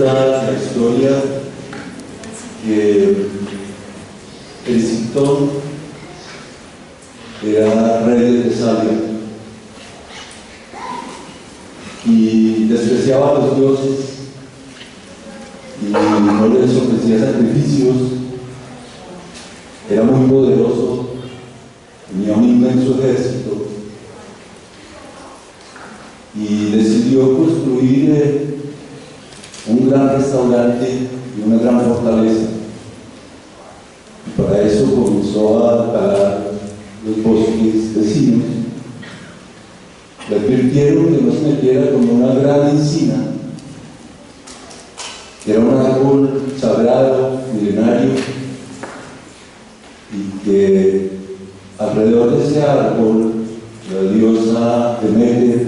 cuenta la historia que Erisictón era rey de Tesalia y despreciaba a los dioses y no les ofrecía sacrificios. Era muy poderoso, tenía un inmenso ejército y decidió construir un gran restaurante y una gran fortaleza. Y para eso comenzó a talar los bosques vecinos. Le advirtieron que no se metiera con una gran encina, que era un árbol sagrado, milenario, y que alrededor de ese árbol la diosa Demeter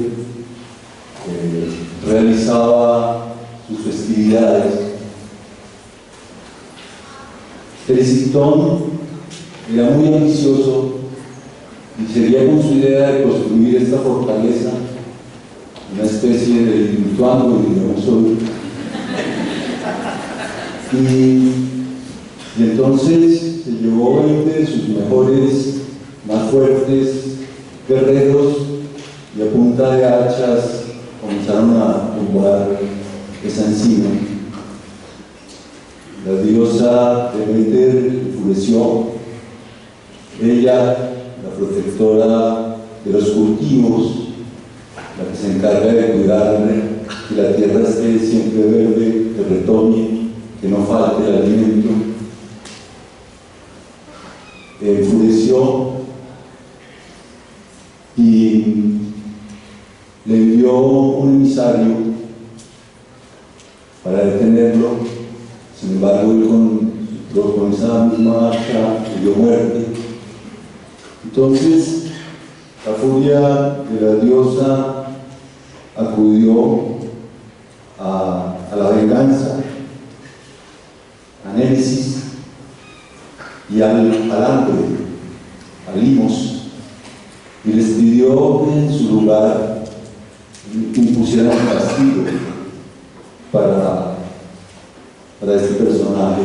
realizaba sus festividades. Erisictón era muy ambicioso y seguía con su idea de construir esta fortaleza, una especie de Lituano, digamos hoy. Y entonces se llevó 20 de sus mejores, más fuertes guerreros y a punta de hachas comenzaron a tumbar esa encina. La diosa Demeter enfureció. Ella, la protectora de los cultivos, la que se encarga de cuidar que la tierra esté siempre verde, que retoñe, que no falte el alimento, enfureció y le envió un emisario para detenerlo. Sin embargo, él con esa misma hacha le dio muerte. Entonces, la furia de la diosa acudió a la venganza, a Némesis y al hambre, a Limos, y les pidió que en su lugar impusieran un castigo para este personaje,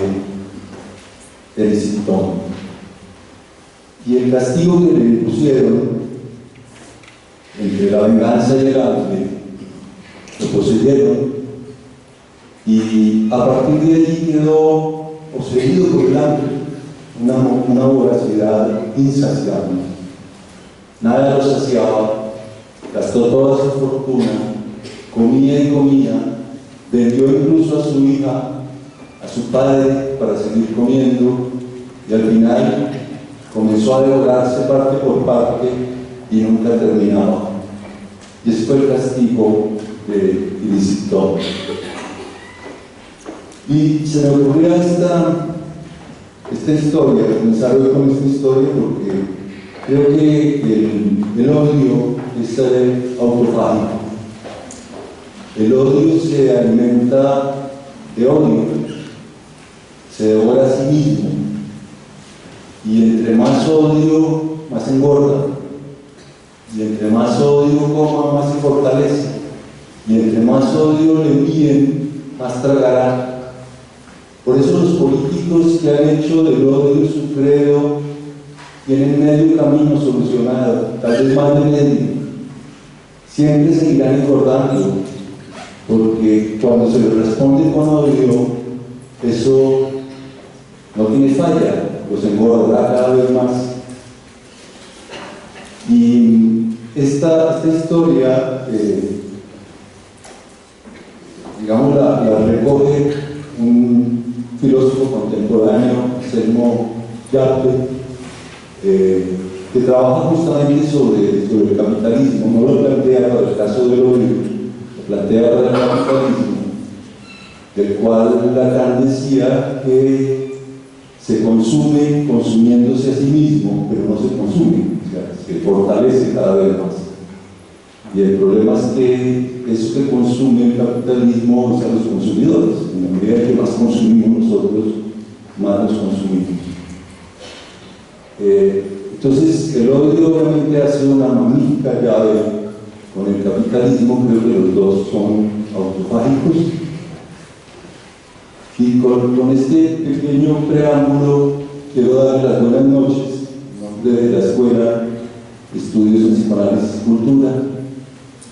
Erisictón. Y el castigo que le impusieron, entre la venganza y el hambre, lo poseyeron, y a partir de allí quedó poseído por el hambre, una voracidad insaciable. Nada lo saciaba, gastó toda su fortuna, comía y comía, vendió incluso a su hija, a su padre, para seguir comiendo, y al final comenzó a devorarse parte por parte y nunca terminaba. Y ese fue el castigo de Erisictón. Y se me ocurrió esta historia, comenzar hoy con esta historia, porque creo que el odio es autofágico. El odio se alimenta de odio, se devora a sí mismo, y entre más odio, más engorda, y entre más odio coma, más se fortalece, y entre más odio le envíen, más tragará. Por eso los políticos que han hecho del odio su credo tienen medio camino solucionado, tal vez más de medio. Siempre seguirán engordando, porque cuando se les responde con odio, eso no tiene falla, los engordará cada vez más. Y esta historia, digamos, la recoge un filósofo contemporáneo, Anselmo Yappe, que trabaja justamente sobre el capitalismo. No lo plantea para el caso del odio, lo plantea para el capitalismo, del cual Lacan decía que se consume consumiéndose a sí mismo, pero no se consume, o sea, se fortalece cada vez más. Y el problema es que eso que consume el capitalismo es a los consumidores. En la medida que más consumimos nosotros, más nos consumimos. Entonces, el odio obviamente hace una magnífica llave con el capitalismo. Creo que los dos son autofágicos. Y con este pequeño preámbulo quiero dar las buenas noches en nombre de la Escuela de Estudios en Psicoanálisis y Cultura,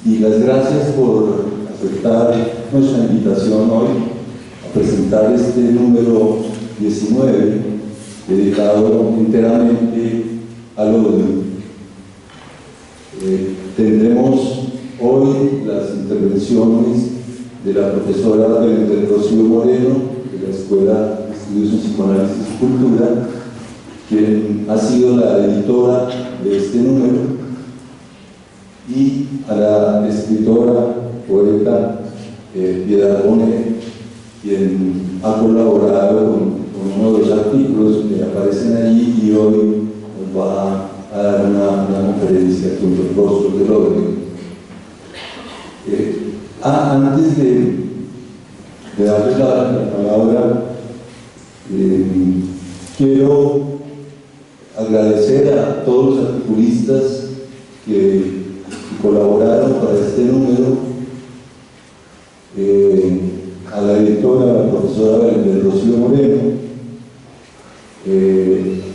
y las gracias por aceptar nuestra invitación hoy a presentar este número 19 dedicado enteramente al odio. Tendremos hoy las intervenciones de la profesora Belén del Rocío Moreno, de la Escuela de Estudios en Psicoanálisis y Cultura, quien ha sido la editora de este número, y a la escritora, poeta Piedad Bonet, quien ha colaborado con uno de los artículos que aparecen allí y hoy nos va a dar una conferencia sobre los rostros del odio. Antes de darles la palabra, quiero agradecer a todos los articulistas que colaboraron para este número, a la editora, la profesora Belén del Rocío Moreno,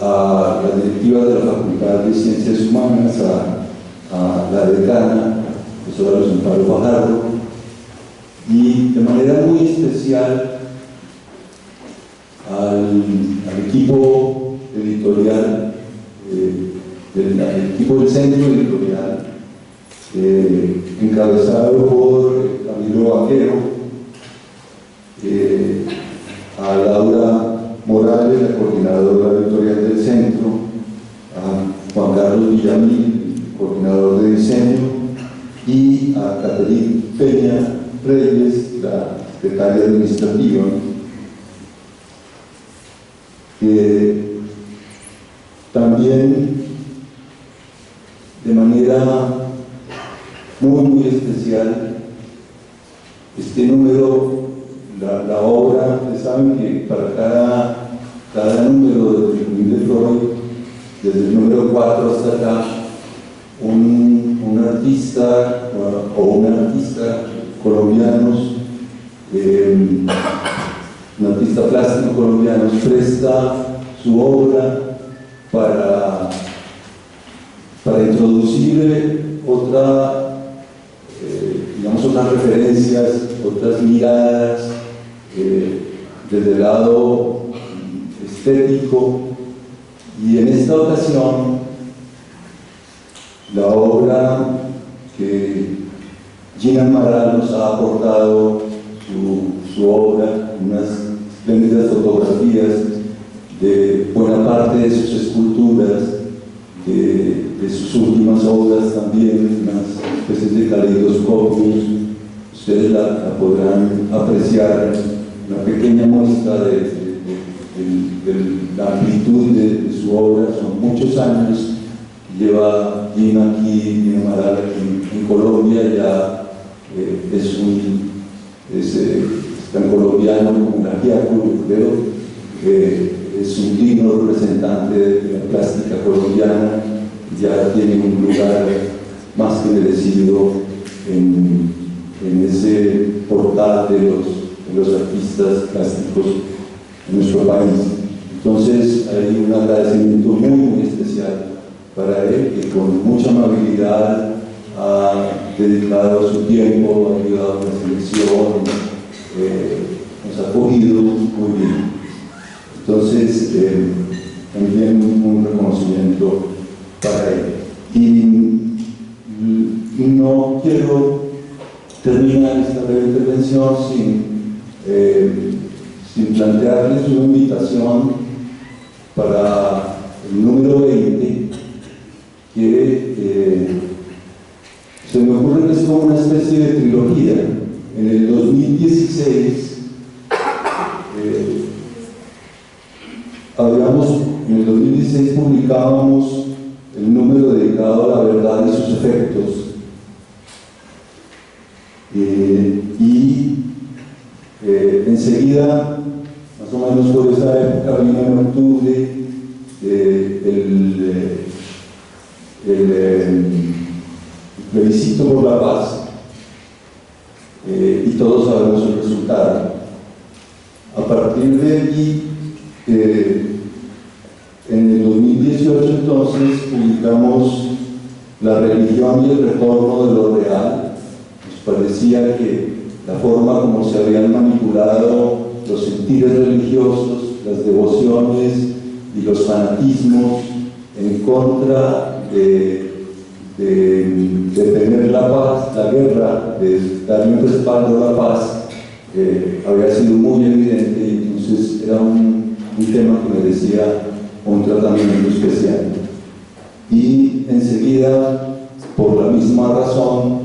a las directivas de la Facultad de Ciencias Humanas, a la decana, la profesora Luz Amparo Fajardo, y de manera muy especial al equipo editorial, del equipo del centro editorial, encabezado por Camilo Vaquero, a Laura Morales, la coordinadora editorial del centro, a Juan Carlos Villamil, coordinador de diseño, y a Caterine Peña Reyes, la secretaria administrativa. También, de manera muy especial, este número, la obra, ustedes saben que para cada número de Tribunal de Freud, desde el número 4 hasta acá, un artista o una artista colombianos, un artista plástico colombiano presta su obra para introducir otras referencias, otras miradas desde el lado estético, y en esta ocasión la obra que Gina Amaral nos ha aportado, su obra, unas espléndidas fotografías de buena parte de sus esculturas, de sus últimas obras también, unas especies de caleidoscopios. Ustedes la podrán apreciar, una pequeña muestra de la amplitud de su obra. Son muchos años que lleva Gina Amaral aquí en Colombia. Ya es tan colombiano como Najiaco, yo creo. Es un digno representante de la plástica colombiana, ya tiene un lugar más que merecido en ese portal de los artistas plásticos en nuestro país. Entonces hay un agradecimiento muy especial para él, que con mucha amabilidad ha dedicado su tiempo, ha ayudado a la selección, nos ha acogido muy bien. Entonces, también un reconocimiento para él. Y no quiero terminar esta breve intervención sin plantearles una invitación para el número 20, que se me ocurre que es como una especie de trilogía. En el 2016 en el 2016 publicábamos el número dedicado a la verdad y sus efectos, y enseguida, más o menos por esa época, vino en octubre el plebiscito por la paz, y todos sabemos el resultado. A partir de allí, en el 2018 entonces publicamos La religión y el retorno de lo real. Nos parecía que la forma como se habían manipulado los sentires religiosos, las devociones y los fanatismos en contra de tener la paz, la guerra, de darle un respaldo a la paz, había sido muy evidente, y entonces era un tema que merecía un tratamiento especial. Y enseguida, por la misma razón,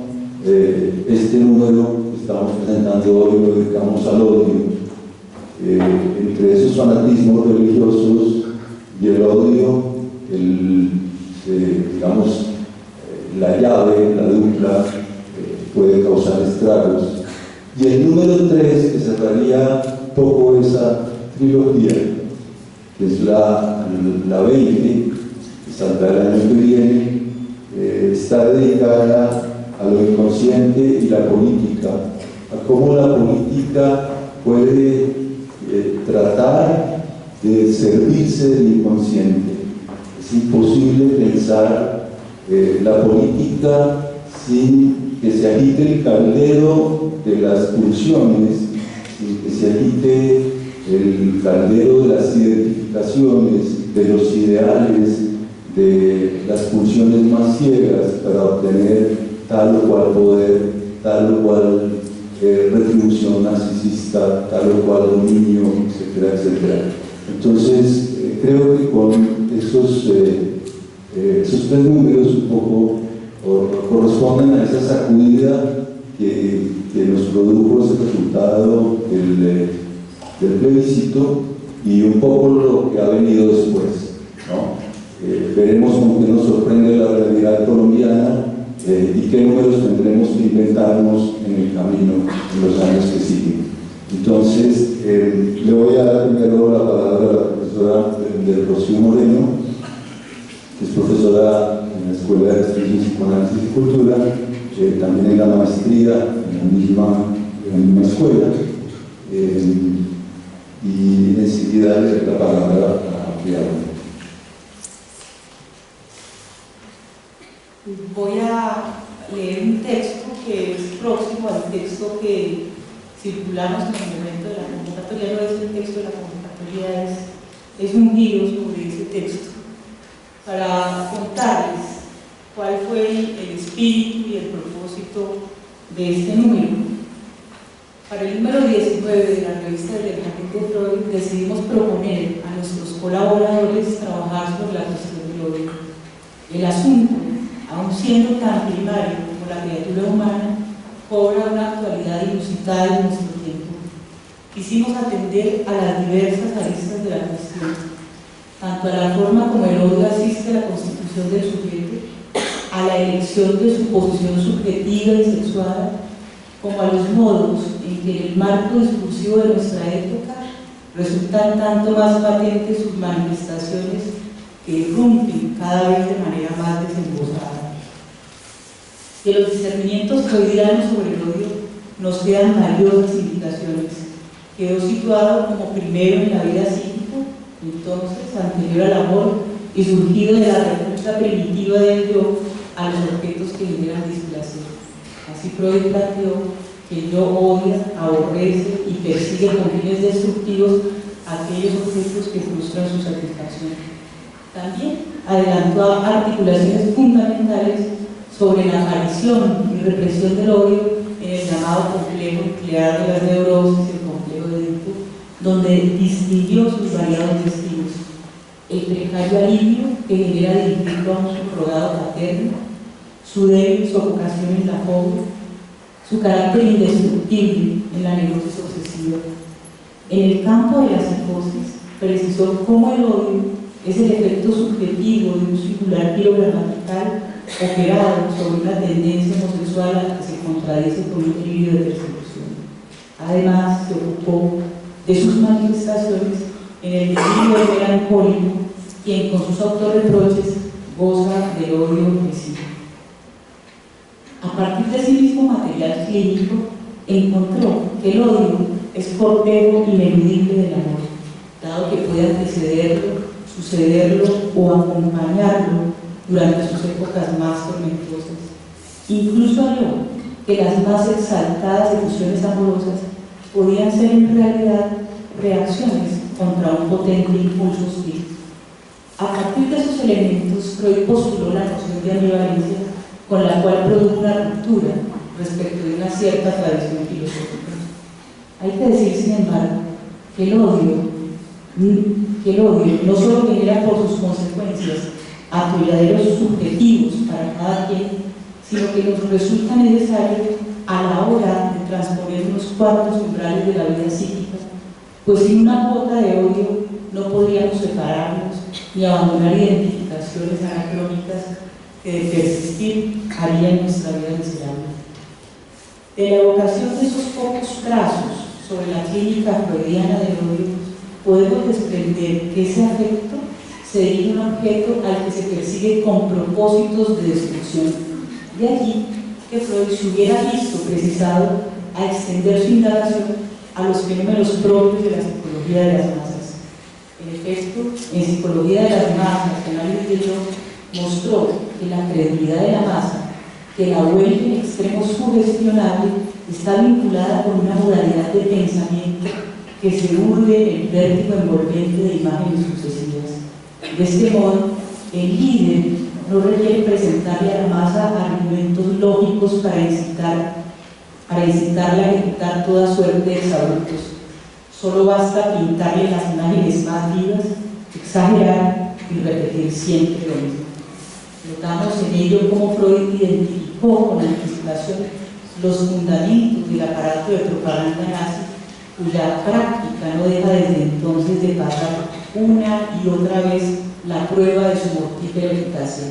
este número que estamos presentando hoy lo dedicamos al odio. Entre esos fanatismos religiosos y el odio, digamos, la llave, la dupla, puede causar estragos. Y el número 3, que cerraría un poco esa trilogía, que es la 20, que saldrá el año que viene, está dedicada a lo inconsciente y la política, a cómo la política puede tratar de servirse del inconsciente. Es imposible pensar la política sin que se agite el caldero de las pulsiones, sin que se agite el caldero de las identificaciones, de los ideales, de las pulsiones más ciegas para obtener tal o cual poder, tal o cual retribución narcisista, tal o cual dominio, etcétera, etcétera. Entonces, creo que con esos 3 números un poco corresponden a esa sacudida que nos produjo ese resultado del plebiscito y un poco lo que ha venido después, ¿no? Veremos con qué nos sorprende la realidad colombiana y qué números tendremos que inventarnos en el camino en los años que siguen. Entonces, le voy a dar primero la palabra a la profesora del Rocío Moreno, que es profesora en la Escuela de Estudios de Psicoanálisis y Cultura, también en la maestría en la misma escuela, y enseguida le doy la palabra a Pilar. Voy a leer un texto que es próximo al texto que circulamos en el momento de la convocatoria. No es el texto de la convocatoria, es un giro sobre ese texto, para contarles cuál fue el espíritu y el propósito de este número. Para el número 19 de la revista del agente Freud decidimos proponer a nuestros colaboradores trabajar sobre la cuestión del odio. El asunto, aun siendo tan primario como la criatura humana, cobra una actualidad inusitada en nuestro tiempo. Quisimos atender a las diversas aristas de la cuestión, tanto a la forma como el odio asiste a la constitución del sujeto, a la elección de su posición subjetiva y sexual, como a los modos en que en el marco discursivo de nuestra época resultan tanto más patentes sus manifestaciones que irrumpen cada vez de manera más desembosada. De los discernimientos freudianos sobre el odio nos quedan valiosas indicaciones. Quedó situado como primero en la vida psíquica, entonces anterior al amor y surgido de la respuesta primitiva del yo a los objetos que generan displacer. Así Freud planteó que el yo odia, aborrece y persigue con fines destructivos aquellos objetos que frustran su satisfacción. También adelantó articulaciones fundamentales sobre la aparición y represión del odio en el llamado complejo nuclear de las neurosis, el complejo de Edipo, donde distinguió sus variados destinos: el precario alivio que genera del individuo a un subrogado paterno, su débil sofocación en la fobia, su carácter indestructible en la neurosis obsesiva. En el campo de la psicosis, precisó cómo el odio es el efecto subjetivo de un singular giro gramatical operado sobre una tendencia homosexual a la que se contradice con un equilibrio de persecución. Además, se ocupó de sus manifestaciones en el delirio melancólico, quien con sus autorreproches goza del odio opresivo. A partir de sí mismo material clínico, encontró que el odio es portero ineludible del amor, dado que puede antecederlo, sucederlo o acompañarlo durante sus épocas más tormentosas. Incluso habló que las más exaltadas efusiones amorosas podían ser en realidad reacciones contra un potente impulso hostil. A partir de esos elementos, Freud postuló la noción de ambivalencia, con la cual produjo una ruptura respecto de una cierta tradición filosófica. Hay que decir, sin embargo, que el odio no solo genera por sus consecuencias atolladeros subjetivos para cada quien, sino que nos resulta necesario a la hora de transponer unos cuantos umbrales de la vida psíquica, pues sin una cuota de odio no podríamos separarnos ni abandonar identificaciones anacrónicas que de persistir harían nuestra vida miserable. De la evocación de esos pocos trazos sobre la clínica freudiana del odio, podemos desprender que ese afecto se dirige a un objeto al que se persigue con propósitos de destrucción. De allí que Freud se hubiera visto precisado a extender su indagación a los fenómenos propios de la psicología de las masas. En efecto, en Psicología de las Masas, el análisis de Jung mostró que la credulidad de la masa, que la vuelve en extremos sugestionable, está vinculada con una modalidad de pensamiento que se urde en el vértigo envolvente de imágenes sucesivas. De este modo, el líder no requiere presentarle a la masa argumentos lógicos para incitarla a ejecutar toda suerte de exabruptos. Solo basta pintarle las imágenes más vivas, exagerar y repetir siempre lo mismo. Notamos en ello cómo Freud identificó con anticipación los fundamentos del aparato de propaganda nazi, cuya práctica no deja desde entonces de pasar una y otra vez la prueba de su mortífera eficacia.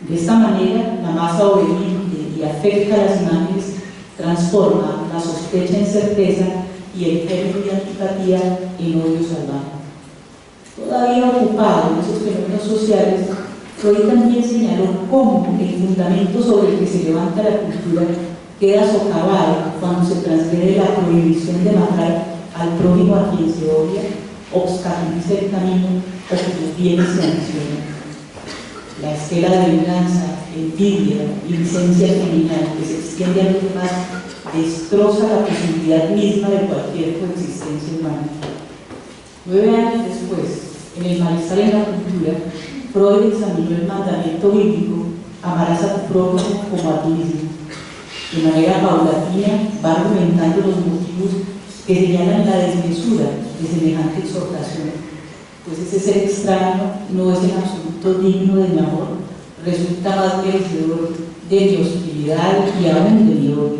De esta manera, la masa obediente y afecta a las imágenes transforma la sospecha en certeza y el término de antipatía en odio salvaje. Todavía ocupado en esos fenómenos sociales, Freud también señaló cómo el fundamento sobre el que se levanta la cultura queda socavado cuando se transgrede la prohibición de matar al prójimo a quien se odia, obstaculiza el camino o cuyos bienes se ambicionan. La esfera de venganza, envidia y licencia criminal que se extiende a los demás destroza la posibilidad misma de cualquier coexistencia humana. 9 años después, en El malestar en la cultura, Freud examinó el mandamiento bíblico: amarás a tu prójimo como a ti mismo. De manera paulatina va argumentando los motivos que señalan la desmesura de semejante exhortación, pues ese ser extraño no es en absoluto digno de mi amor, resulta más merecedor de mi hostilidad y aún de mi odio.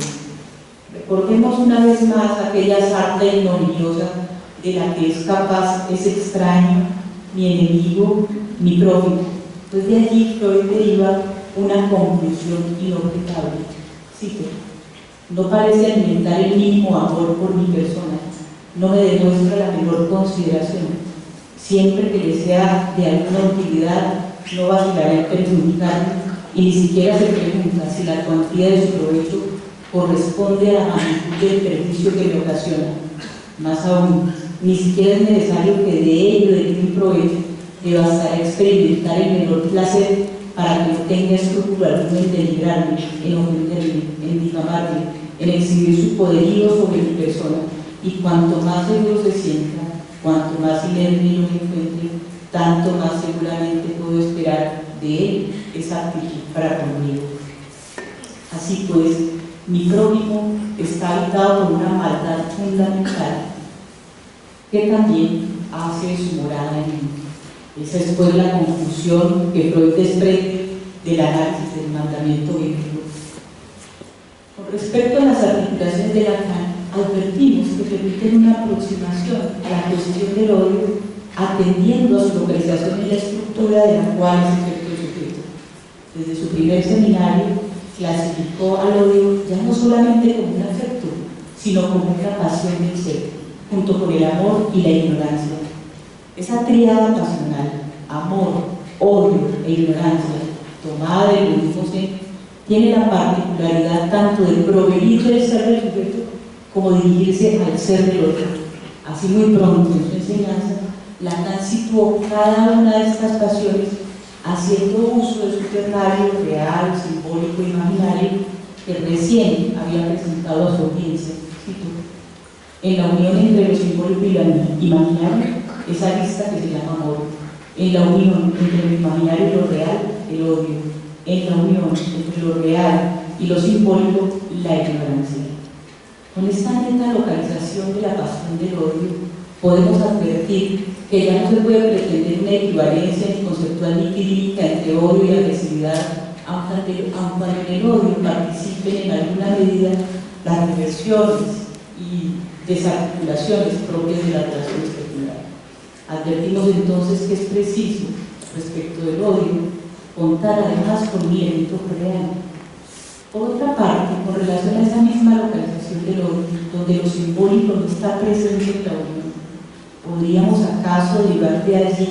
Recordemos una vez más aquella sarta ignominiosa de la que es capaz ese extraño, mi enemigo, mi prójimo. Pues de allí Freud deriva una conclusión inobjetable. Cito: no parece alimentar el mínimo amor por mi persona, no me demuestra la menor consideración. Siempre que le sea de alguna utilidad, no vacilará en perjudicarme, y ni siquiera se pregunta si la cuantía de su provecho corresponde a la magnitud del perjuicio que me ocasiona. Más aún, ni siquiera es necesario que de ello de un provecho le bastará experimentar el menor placer para que no tenga escrúpulo alguno en denigrarme, en ofenderme, en difamarme, en exhibir su poderío sobre mi persona. Y cuanto más seguro se sienta, cuanto más inerme yo me encuentre, tanto más seguramente puedo esperar de él esa actitud para conmigo. Así pues, mi prójimo está habitado por una maldad fundamental que también hace su morada en mí. Esa es pues la conclusión que Freud desprende del análisis del mandamiento bíblico. Con respecto a las articulaciones de Lacan, advertimos que permiten una aproximación a la cuestión del odio atendiendo a su localización en la estructura de la cual es efecto el sujeto. Desde su primer seminario clasificó al odio ya no solamente como un afecto, sino como una pasión del ser, junto con el amor y la ignorancia. Esa tríada pasional, amor, odio e ignorancia, tomada del budismo zen, tiene la particularidad tanto de provenir del ser del sujeto como dirigirse al ser del otro. Así muy pronto en su enseñanza, Lacan situó cada una de estas pasiones haciendo uso de su ternario real, simbólico e imaginario que recién había presentado a su audiencia. En la unión entre lo simbólico y lo imaginario, esa lista que se llama amor. En la unión entre lo imaginario y lo real, el odio. En la unión entre lo real y lo simbólico, la ignorancia. Con esta neta localización de la pasión del odio, podemos advertir que ya no se puede pretender una equivalencia ni conceptual ni clínica entre odio y agresividad, aunque en el odio participen en alguna medida las reversiones y desarticulaciones propias de la relación especular. Advertimos entonces que es preciso, respecto del odio, contar además con un elemento real. Por otra parte, con relación a esa misma localización del odio, donde lo simbólico no está presente en la unión, ¿podríamos acaso derivar de allí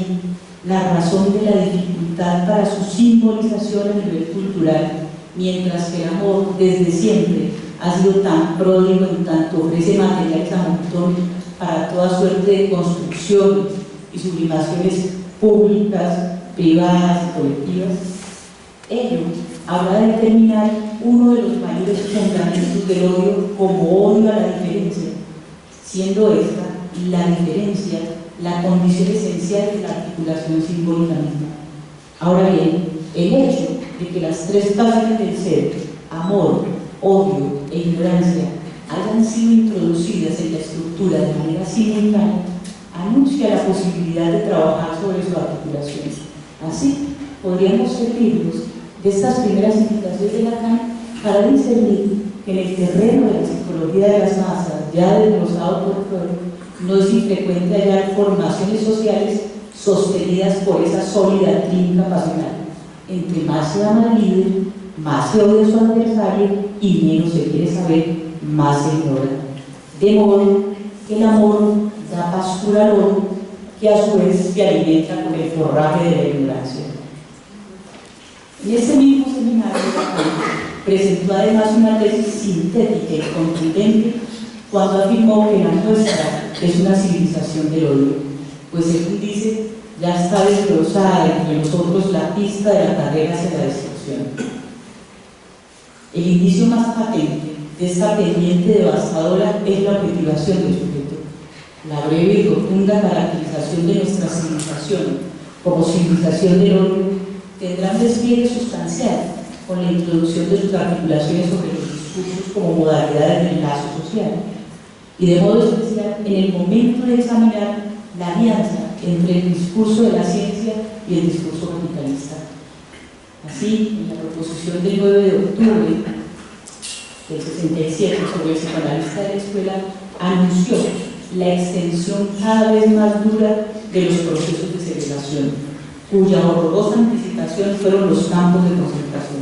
la razón de la dificultad para su simbolización a nivel cultural, mientras que el amor desde siempre ha sido tan pródigo en tanto ofrece materiales a montón para toda suerte de construcciones y sublimaciones públicas, privadas y colectivas? Ello habrá de determinar uno de los mayores fundamentos del odio como odio a la diferencia, siendo esta la diferencia la condición esencial de la articulación simbólica misma. Ahora bien, el hecho de que las tres pasiones del ser, amor, odio e ignorancia, hayan sido introducidas en la estructura de manera simultánea, anuncia la posibilidad de trabajar sobre su articulación. Así, podríamos servirnos de estas primeras indicaciones de Lacan para discernir que en el terreno de la psicología de las masas, ya desglosado por Freud, no es infrecuente hallar formaciones sociales sostenidas por esa sólida trinca pasional. Entre más se ama al líder, más se odia a su adversario y menos se quiere saber, más se ignora. De modo que el amor da pastura al odio, que a su vez se alimenta con el forraje de la ignorancia. En ese mismo seminario, presentó además una tesis sintética y contundente cuando afirmó que la nuestra es una civilización del odio, pues según dice, ya está desglosada entre nosotros la pista de la carrera hacia la destrucción. El indicio más patente de esta pendiente devastadora es la objetivación del sujeto. La breve y rotunda caracterización de nuestra civilización como civilización del odio tendrá un despliegue sustancial con la introducción de sus articulaciones sobre los discursos como modalidades de enlace social, y de modo especial en el momento de examinar la alianza entre el discurso de la ciencia y el discurso capitalista. Así, en la proposición del 9 de octubre del 67 sobre el psicoanalista de la escuela, anunció la extensión cada vez más dura de los procesos de segregación, cuya horrorosa anticipación fueron los campos de concentración.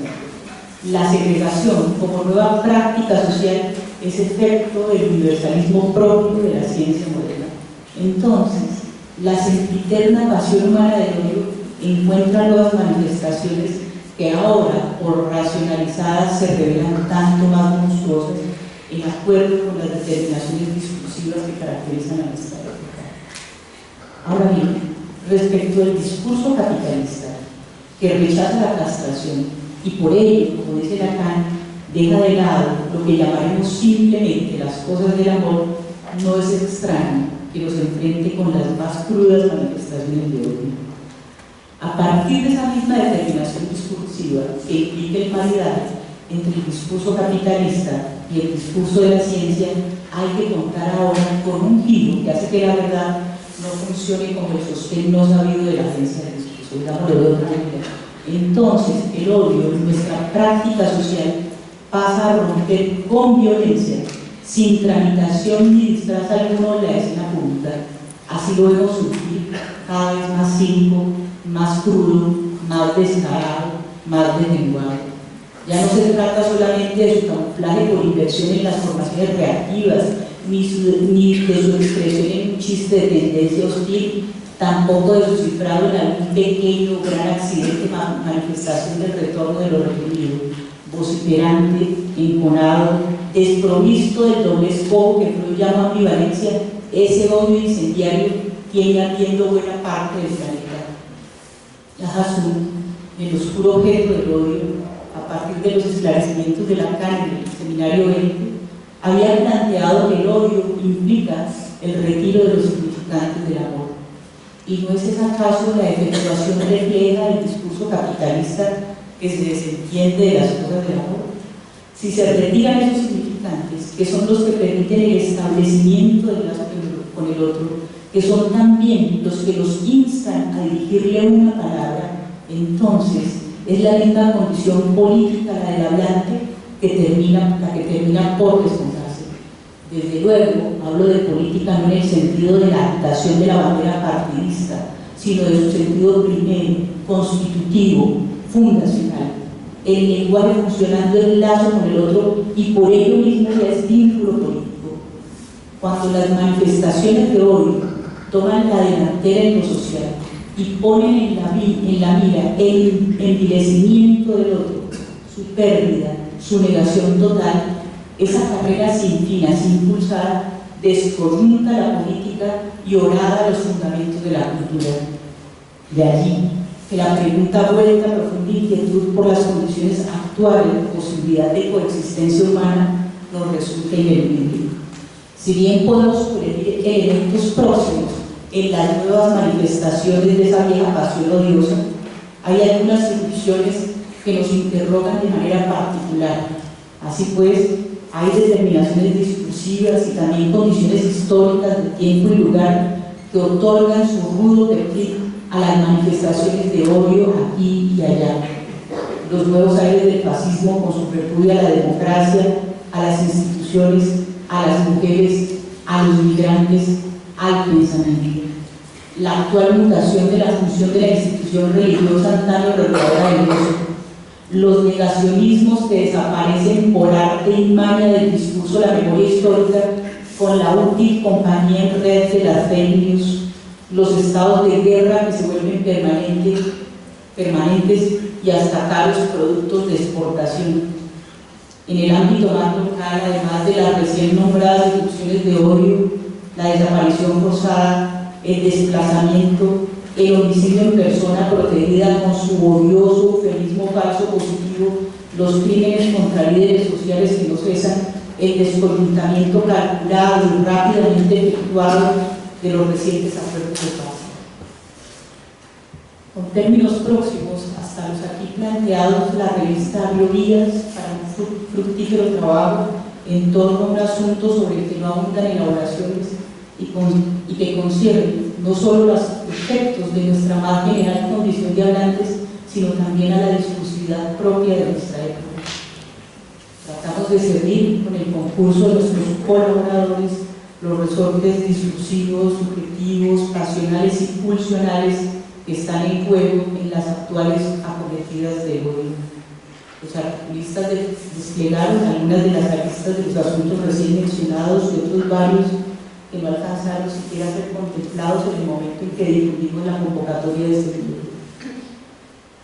La segregación como nueva práctica social es efecto del universalismo propio de la ciencia moderna. Entonces, la sempiterna pasión humana del odio encuentra nuevas manifestaciones que ahora, por racionalizadas, se revelan tanto más monstruosas en acuerdo con las determinaciones discursivas que caracterizan a nuestra época. Ahora bien, respecto al discurso capitalista, que rechaza la castración y por ello, como dice Lacan, deja de lado lo que llamaremos simplemente las cosas del amor, no es extraño que nos enfrente con las más crudas manifestaciones de odio. A partir de esa misma determinación discursiva que implica el maridaje entre el discurso capitalista y el discurso de la ciencia, hay que contar ahora con un giro que hace que la verdad no funcione como el sostén no sabido de la agencia del discurso, digámoslo de otra manera. Entonces, el odio en nuestra práctica social pasa a romper con violencia, sin tramitación ni disfraz alguno de la escena pública. Así lo vemos surgir cada vez más cínico, más crudo, más descarado, más deslenguado. Ya no se trata solamente de su camuflaje por inversión en las formaciones reactivas, ni de su expresión en un chiste de tendencia hostil, tampoco de su cifrado en algún pequeño o gran accidente, manifestación del retorno de lo reprimido, vociferante enconado, desprovisto del doble escobo que Freud llama ambivalencia, ese odio incendiario tiene ardiendo buena parte del planeta. La Hasún, el oscuro objeto del odio, a partir de los esclarecimientos de Lacan en el seminario 20, había planteado que el odio implica el retiro de los significantes del amor. ¿Y no es esa acaso la efectuación refleja del discurso capitalista que se desentiende de las cosas del amor? Si se retiran esos significantes, que son los que permiten el establecimiento del lazo con el otro, que son también los que los instan a dirigirle una palabra, entonces es la misma condición política, la del hablante, la que termina por desmontarse. Desde luego, hablo de política no en el sentido de la agitación de la bandera partidista, sino de su sentido primero, constitutivo, fundacional. El lenguaje funcionando en lazo con el otro y por ello mismo ya es vínculo político. Cuando las manifestaciones de odio toman la delantera en lo social y ponen en la mira el envilecimiento del otro, su pérdida, su negación total, esa carrera sin fin, así impulsada, descoyunta la política y orada los fundamentos de la cultura. De allí que la pregunta vuelta a profunda inquietud por las condiciones actuales de posibilidad de coexistencia humana nos resulta ineludible. Si bien podemos sugerir elementos próximos en las nuevas manifestaciones de esa vieja pasión odiosa, hay algunas intuiciones que nos interrogan de manera particular. Así pues, hay determinaciones discursivas y también condiciones históricas de tiempo y lugar que otorgan su rudo perfil a las manifestaciones de odio aquí y allá. Los nuevos aires del fascismo con su repudio a la democracia, a las instituciones, a las mujeres, a los migrantes, al pensamiento. La actual mutación de la función de la institución religiosa tan reguladora del gozo. Los negacionismos que desaparecen por arte y maña del discurso de la memoria histórica con la útil compañía en red de las fake news, los estados de guerra que se vuelven permanentes y hasta caros productos de exportación. En el ámbito más local, además de las recién nombradas erupciones de odio, la desaparición forzada, el desplazamiento, el homicidio en persona protegida con su odioso eufemismo falso positivo, los crímenes contra líderes sociales que no cesan, el descoyuntamiento calculado y rápidamente efectuado de los recientes acuerdos de paz. Con términos próximos hasta los aquí planteados, la revista abrió vías para un fructífero trabajo en torno a un asunto sobre el que no abundan elaboraciones y que concierne no solo los efectos de nuestra más general condición de hablantes, sino también a la discursividad propia de nuestra época. Tratamos de servir con el concurso de nuestros colaboradores los resortes discursivos, subjetivos, pasionales y pulsionales que están en juego en las actuales acometidas de hoy. Los articulistas desplegaron algunas de las aristas de los asuntos recién mencionados y otros varios que no alcanzaron siquiera a ser contemplados en el momento en que difundimos la convocatoria de este libro.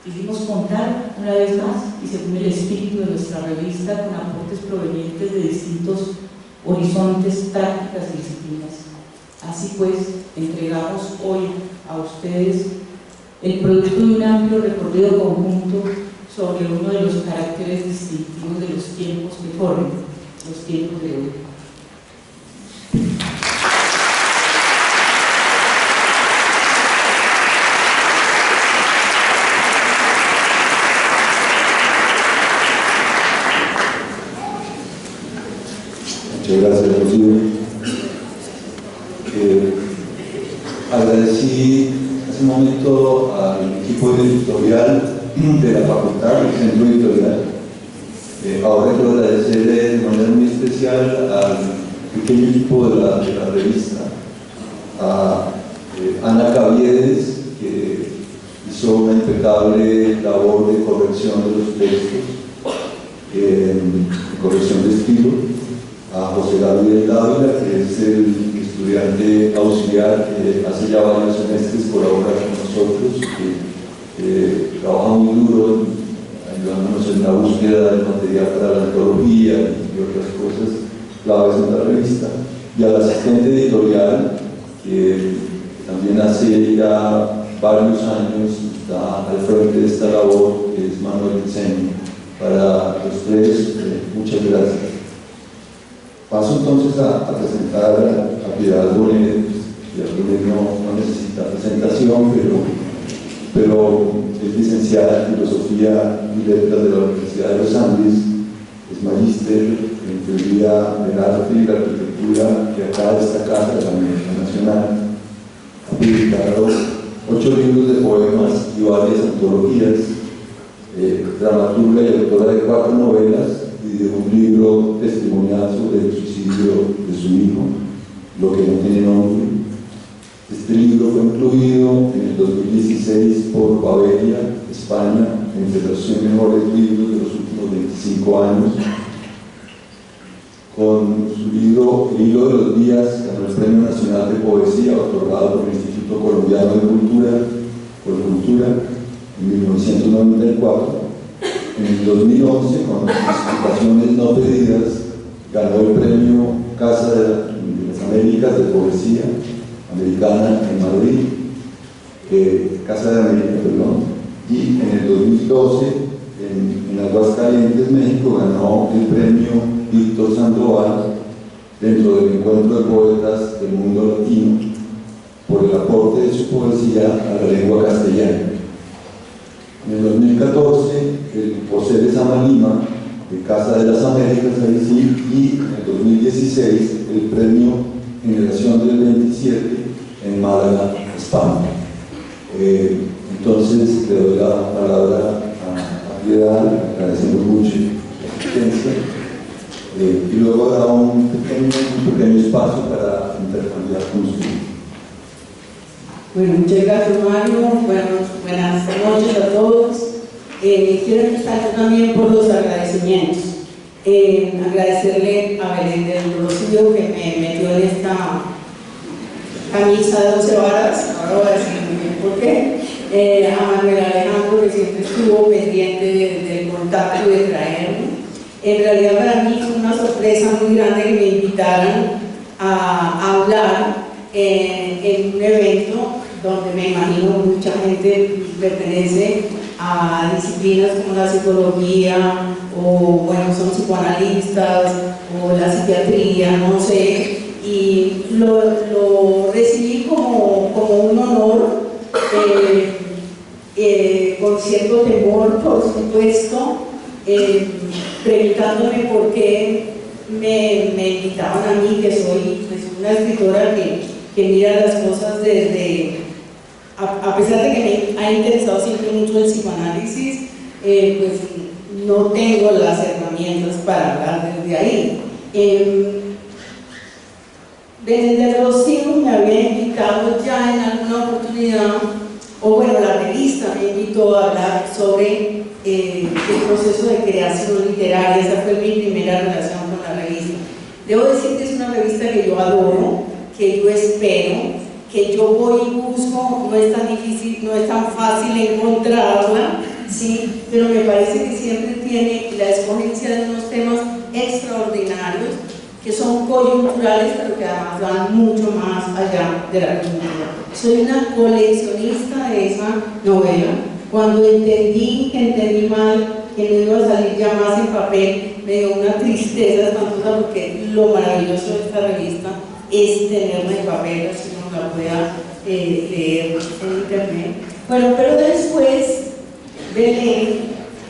Quisimos contar una vez más, y según el espíritu de nuestra revista, con aportes provenientes de distintos horizontes, prácticas y disciplinas. Así pues, entregamos hoy a ustedes el producto de un amplio recorrido conjunto sobre uno de los caracteres distintivos de los tiempos que corren, los tiempos de hoy. Muchas gracias, Rocío. Agradecí hace un momento al equipo editorial de la facultad, del centro editorial. Ahora quiero agradecerle de manera muy especial al pequeño equipo de la revista, a Ana Caviedes, que hizo una impecable labor de corrección de los textos, corrección de estilo, a José Gabriel Dávila, que es el estudiante auxiliar que hace ya varios semestres colabora con nosotros, que trabaja muy duro en ayudándonos en la búsqueda del material para la antología y otras cosas claves en la revista, y al asistente editorial, que también hace ya varios años está al frente de esta labor, que es Manuel Diseño. Para los tres, muchas gracias. Paso entonces a presentar a Piedad Bonet. Piedad Bonet no necesita presentación, pero es licenciada en Filosofía y Letras de la Universidad de los Andes, es magíster en Teoría del Arte y la Arquitectura de acá de esta casa, de la Universidad Nacional. Ha publicado 8 libros de poemas y varias antologías, dramaturga y autora de 4 novelas y de un libro testimonial sobre el suicidio de su hijo, Lo que no tiene nombre. Este libro fue incluido en el 2016 por Babelia, España, entre los 100 mejores libros de los últimos 25 años. Con su libro El hilo de los días ganó el Premio Nacional de Poesía otorgado por el Instituto Colombiano de Cultura en 1994. En el 2011, con Explicaciones no pedidas, ganó el Premio Casa de las Américas de Poesía Americana en Madrid, Casa de América, perdón, y en el 2012 en Aguascalientes, México, ganó el Premio Víctor Sandoval dentro del Encuentro de Poetas del Mundo Latino por el aporte de su poesía a la lengua castellana. En el 2014, el José de Samalima, de Casa de las Américas, ahí sí, y en el 2016, el Premio Generación del 27 en Málaga, España. Entonces, le doy la palabra a Piedad, agradecemos mucho la asistencia, y luego da un pequeño espacio para intercambiar con ustedes. Bueno, muchas gracias, Mario. Buenas noches a todos. Quiero empezar también por los agradecimientos. Agradecerle a Belén del Rocío, que me metió en esta camisa de 12 varas, ahora voy a decir muy bien por qué. A Manuel Alejandro, que siempre estuvo pendiente del contacto y de traerme. En realidad para mí fue una sorpresa muy grande que me invitaran a hablar en un evento donde me imagino mucha gente pertenece a disciplinas como la psicología, o bueno, son psicoanalistas, o la psiquiatría, no sé, y lo recibí como un honor, con cierto temor, por supuesto, preguntándome por qué me invitaban a mí, que soy pues, una escritora que mira las cosas desde, a pesar de que me ha interesado siempre mucho el psicoanálisis, pues no tengo las herramientas para hablar desde ahí. Belén del Rocío me había invitado ya en alguna oportunidad, o bueno, la revista me invitó a hablar sobre el proceso de creación literaria. Esa fue mi primera relación con la revista. Debo decir que es una revista que yo adoro, que yo espero, que yo voy y busco, no es tan difícil, no es tan fácil encontrarla, ¿sí? Pero me parece que siempre tiene la escogencia de unos temas extraordinarios que son coyunturales, pero que además van mucho más allá de la coyuntura. Soy una coleccionista de esa novela. Cuando entendí mal, que no iba a salir ya más en papel, me dio una tristeza espantosa, porque lo maravilloso de esta revista es tenerla en papel, así uno la pueda leer en internet. Bueno, pero después Belén,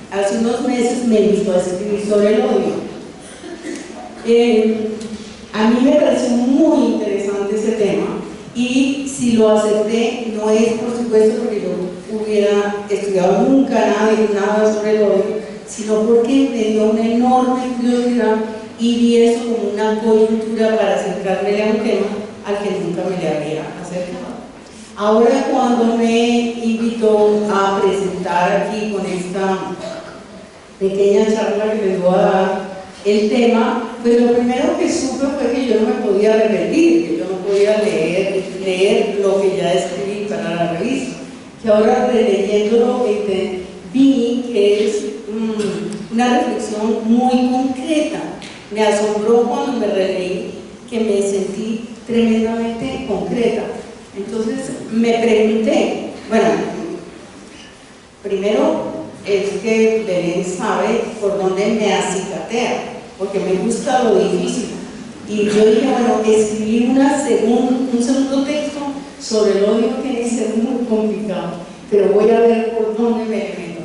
hace unos meses, me invitó a escribir sobre el odio. A mí me pareció muy interesante ese tema, y si lo acepté, no es por supuesto porque yo hubiera estudiado nunca nada sobre el odio, sino porque me dio una enorme curiosidad y vi eso como una coyuntura para acercarme a un tema al que nunca me le había acercado. Ahora, cuando me invitó a presentar aquí con esta pequeña charla que les voy a dar el tema, pues lo primero que supe fue que yo no me podía repetir, que yo no podía leer lo que ya escribí para la revista, que ahora releyéndolo vi que es una reflexión muy concreta. Me asombró cuando me releí que me sentí tremendamente concreta. Entonces me pregunté, bueno, primero es que Belén sabe por dónde me acicatea, porque me gusta lo difícil. Y yo dije, bueno, escribí un segundo texto sobre el odio que debe ser muy complicado, pero voy a ver por dónde me meto.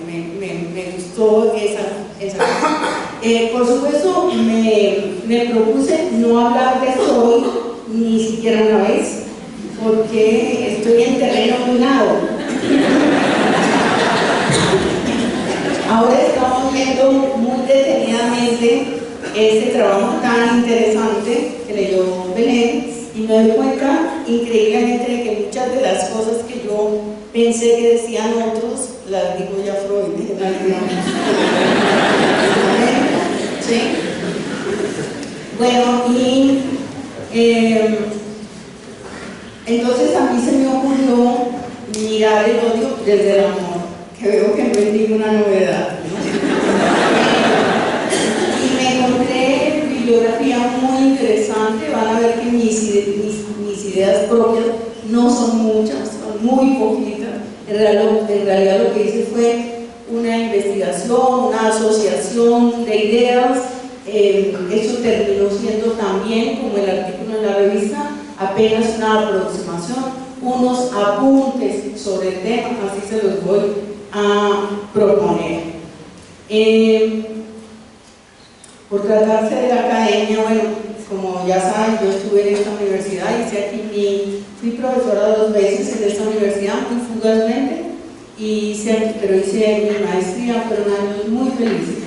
Me gustó esa cosa. Por supuesto, me propuse no hablar de esto hoy, ni siquiera una vez, porque estoy en terreno minado. Ahora estamos viendo muy detenidamente este trabajo tan interesante que leyó Belén, y me doy cuenta increíblemente de que muchas de las cosas que yo pensé que decían otros las dijo ya Freud en algún momento. ¿Sí? Bueno, y entonces a mí se me ocurrió mirar el odio desde el amor, que veo que no es ninguna novedad, ¿no? Y me encontré bibliografía muy interesante. Van a ver que mis ideas propias no son muchas, son muy poquitas. En realidad lo que hice fue una investigación, una asociación de ideas. Eso terminó siendo también, como el artículo en la revista, apenas una aproximación, unos apuntes sobre el tema, así se los voy a proponer. Por tratarse de la academia, bueno, como ya saben, yo estuve en esta universidad, fui profesora 2 veces en esta universidad, muy fugazmente, pero hice mi maestría. Fueron años muy felices,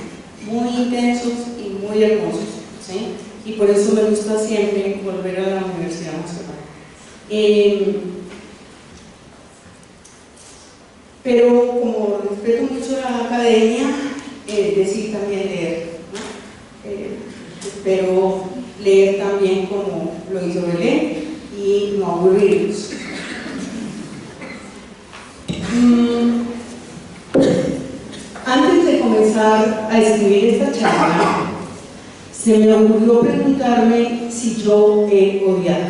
muy intensos y muy hermosos, ¿sí? Y por eso me gusta siempre volver a la Universidad Nacional. Pero como respeto mucho a la academia, decidí también leer, ¿no? Espero leer también como lo hizo Belén y no aburrirnos. Antes de comenzar a escribir esta charla, se me ocurrió preguntarme si yo he odiado.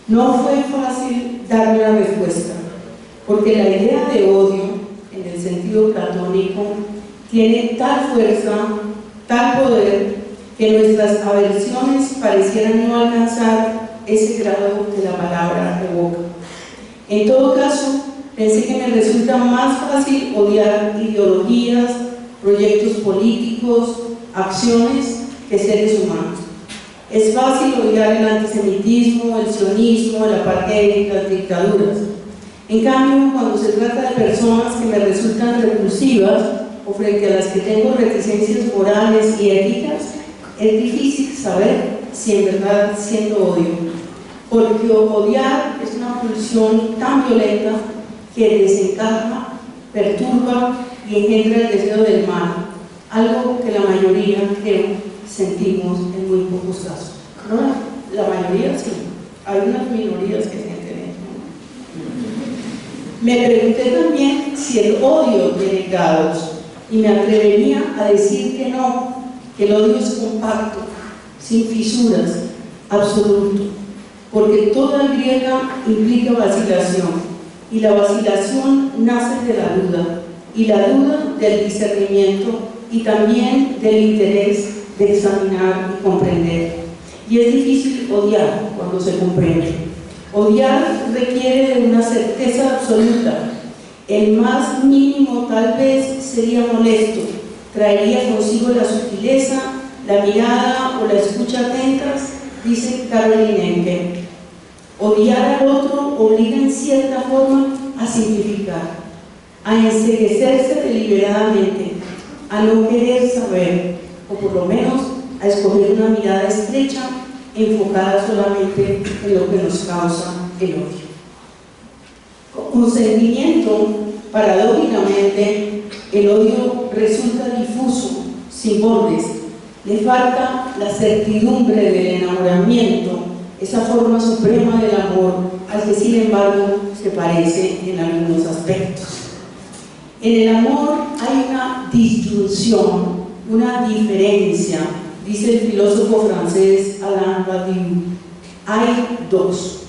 No fue fácil darme una respuesta, porque la idea de odio, en el sentido platónico, tiene tal fuerza, tal poder, que nuestras aversiones parecieran no alcanzar ese grado que la palabra evoca. En todo caso, pensé que me resulta más fácil odiar ideologías, proyectos políticos, acciones, que seres humanos. Es fácil odiar el antisemitismo, el sionismo, el apartheid, las dictaduras. En cambio, cuando se trata de personas que me resultan repulsivas o frente a las que tengo reticencias morales y éticas, es difícil saber si en verdad siento odio, porque odiar es una pulsión tan violenta que desencaja, perturba y engendra el deseo del mal, algo que la mayoría, creo, sentimos en muy pocos casos. No, la mayoría sí, hay unas minorías que sienten eso. Me pregunté también si el odio tiene grados, y me atrevería a decir que no, que el odio es compacto, sin fisuras, absoluto, porque toda griega implica vacilación, y la vacilación nace de la duda, y la duda del discernimiento y también del interés de examinar y comprender. Y es difícil odiar cuando se comprende. Odiar requiere de una certeza absoluta. El más mínimo tal vez sería molesto, traería consigo la sutileza, la mirada o la escucha atentas, dice Caroline Enke. Odiar al otro obliga en cierta forma a simplificar, a enceguecerse deliberadamente, a no querer saber, o por lo menos a escoger una mirada estrecha, enfocada solamente en lo que nos causa el odio. Con sentimiento, paradójicamente, el odio resulta difuso, sin bordes. Le falta la certidumbre del enamoramiento, esa forma suprema del amor, al que sin embargo se parece en algunos aspectos. En el amor hay una disyunción, una diferencia, dice el filósofo francés Alain Badiou. Hay dos,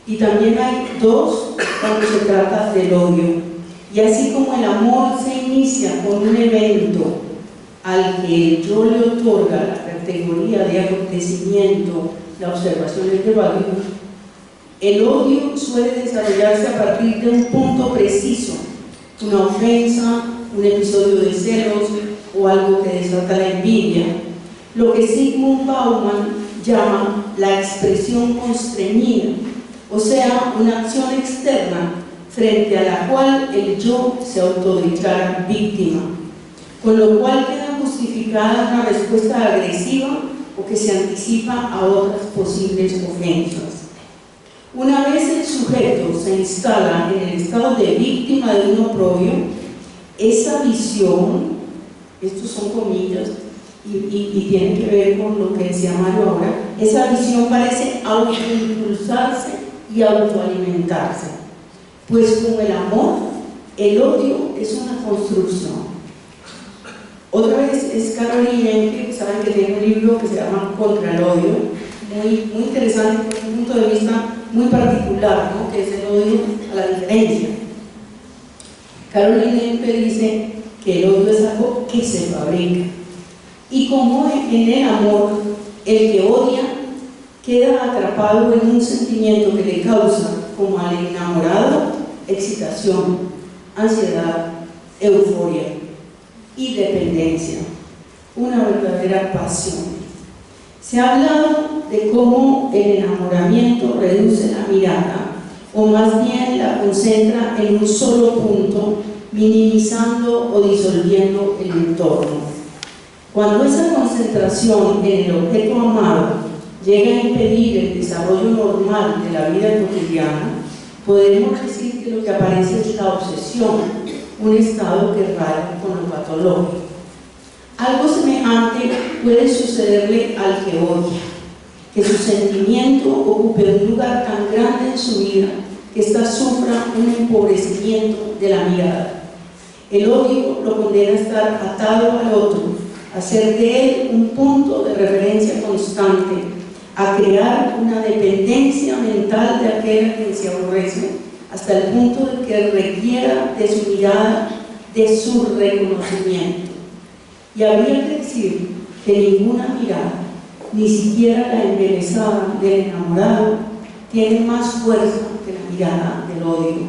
y también hay dos cuando se trata del odio. Y así como el amor se inicia con un evento al que yo le otorga la categoría de acontecimiento, la observación de Badiou, el odio suele desarrollarse a partir de un punto preciso, una ofensa, un episodio de celos o algo que desata la envidia, lo que Zygmunt Bauman llama la expresión constreñida, o sea, una acción externa frente a la cual el yo se autodeclara víctima, con lo cual queda justificada una respuesta agresiva o que se anticipa a otras posibles ofensas. Una vez el sujeto se instala en el estado de víctima de un oprobio, esa visión, estos son comillas, y tienen que ver con lo que decía Mario ahora, esa visión parece autoimpulsarse y autoalimentarse. Pues como el amor, el odio es una construcción. Otra vez es Caroline Jenke, saben que tiene un libro que se llama Contra el odio, muy interesante desde un punto de vista muy particular, ¿no? Que es el odio a la diferencia. Caroline Jenke dice que el odio es algo que se fabrica. Y como en el amor, el que odia queda atrapado en un sentimiento que le causa, como al enamorado, excitación, ansiedad, euforia y dependencia, una verdadera pasión. Se ha hablado de cómo el enamoramiento reduce la mirada, o más bien la concentra en un solo punto, minimizando o disolviendo el entorno. Cuando esa concentración en el objeto amado llega a impedir el desarrollo normal de la vida cotidiana, podemos decir que lo que aparece es la obsesión, un estado que raya con lo patológico. Algo semejante puede sucederle al que odia, que su sentimiento ocupe un lugar tan grande en su vida que ésta sufra un empobrecimiento de la mirada. El odio lo condena a estar atado al otro, a hacer de él un punto de referencia constante, a crear una dependencia mental de aquel a quien se aborrece, hasta el punto de que requiera de su mirada, de su reconocimiento. Y habría que decir que ninguna mirada, ni siquiera la embelesada del enamorado, tiene más fuerza que la mirada del odio,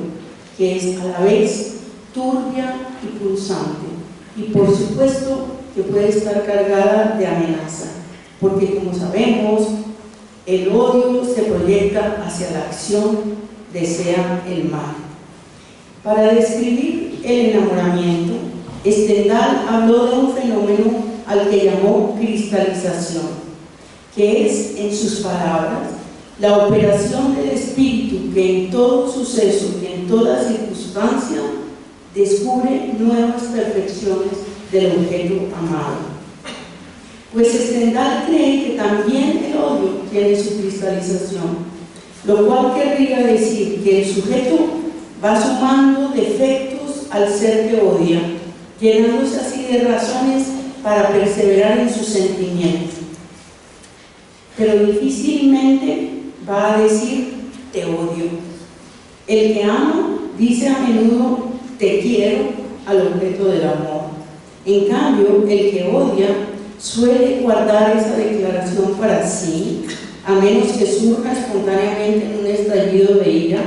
que es a la vez turbia y pulsante, y por supuesto que puede estar cargada de amenaza, porque como sabemos, el odio se proyecta hacia la acción, desea el mal. Para describir el enamoramiento, Stendhal habló de un fenómeno al que llamó cristalización, que es, en sus palabras, la operación del espíritu que en todo suceso y en toda circunstancia descubre nuevas perfecciones del objeto amado. Pues Stendhal cree que también el odio tiene su cristalización, lo cual querría decir que el sujeto va sumando defectos al ser que odia, llenándose así de razones para perseverar en su sentimiento. Pero difícilmente va a decir te odio. El que ama dice a menudo te quiero al objeto del amor. En cambio, el que odia suele guardar esa declaración para sí, a menos que surja espontáneamente en un estallido de ira,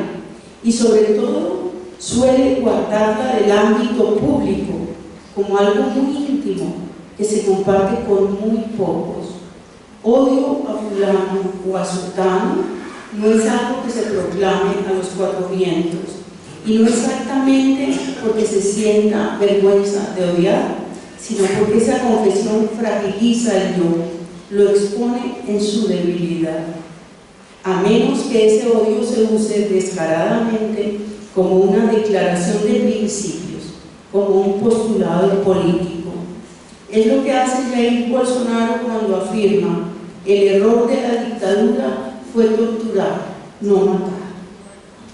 y sobre todo suele guardarla del ámbito público como algo muy íntimo que se comparte con muy pocos. Odio a fulano o a sultano no es algo que se proclame a los cuatro vientos, y no exactamente porque se sienta vergüenza de odiar, sino porque esa confesión fragiliza el yo, lo expone en su debilidad, a menos que ese odio se use descaradamente como una declaración de principios, como un postulado político. Es lo que hace Jair Bolsonaro cuando afirma: el error de la dictadura fue torturar, no matar.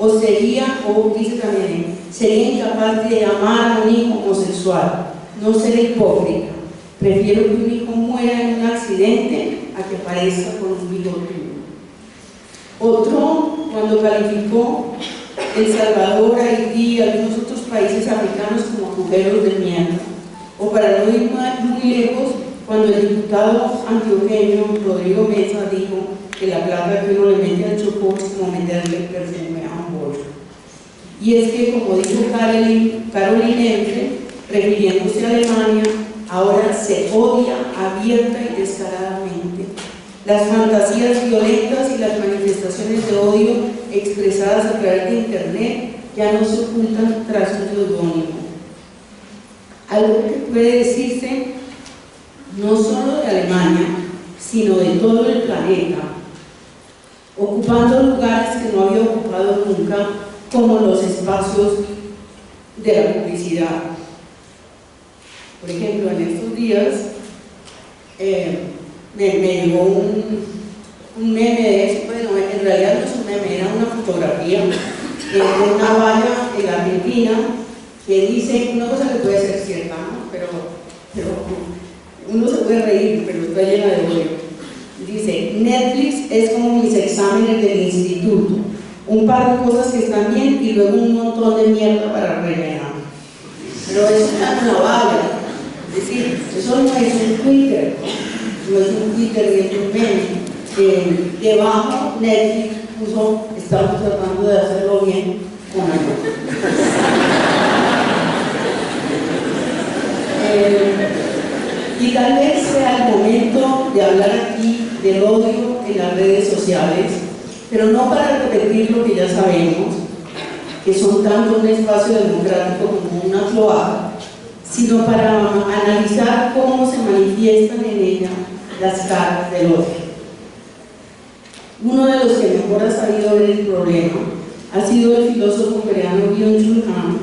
o dice también, sería incapaz de amar a un hijo homosexual. No seré hipócrita. Prefiero que un hijo muera en un accidente a que parezca con un bigotudo. Otro, cuando calificó El Salvador, Haití y algunos otros países africanos como agujeros de mierda. O para no ir muy lejos, cuando el diputado antioqueño Rodrigo Mesa dijo que la plata que uno le mete al chocó es como meterle perfume a un bollo. Y es que, como dijo Caroline Entre, refiriéndose a Alemania, ahora se odia abierta y descaradamente. Las fantasías violentas y las manifestaciones de odio expresadas a través de Internet ya no se ocultan tras un seudónimo. Algo que puede decirse no solo de Alemania, sino de todo el planeta, ocupando lugares que no había ocupado nunca, como los espacios de la publicidad. Por ejemplo, en estos días me llegó un meme de eso. Bueno, en realidad no es un meme, era una fotografía de una valla en la Argentina que dice una cosa que puede ser cierta, ¿no? pero uno se puede reír, pero está llena de odio. Dice: Netflix es como mis exámenes del instituto, un par de cosas que están bien y luego un montón de mierda para rellenar. Pero eso es una valla. Es decir, eso no es un Twitter, no es un Twitter ni es un meme. Debajo Netflix puso: estamos tratando de hacerlo bien con algo. Y tal vez sea el momento de hablar aquí del odio en las redes sociales, pero no para repetir lo que ya sabemos, que son tanto un espacio democrático como una cloaca, sino para analizar cómo se manifiestan en ella las caras del odio. Uno de los que mejor ha sabido ver el problema ha sido el filósofo coreano Byung-Chul Han,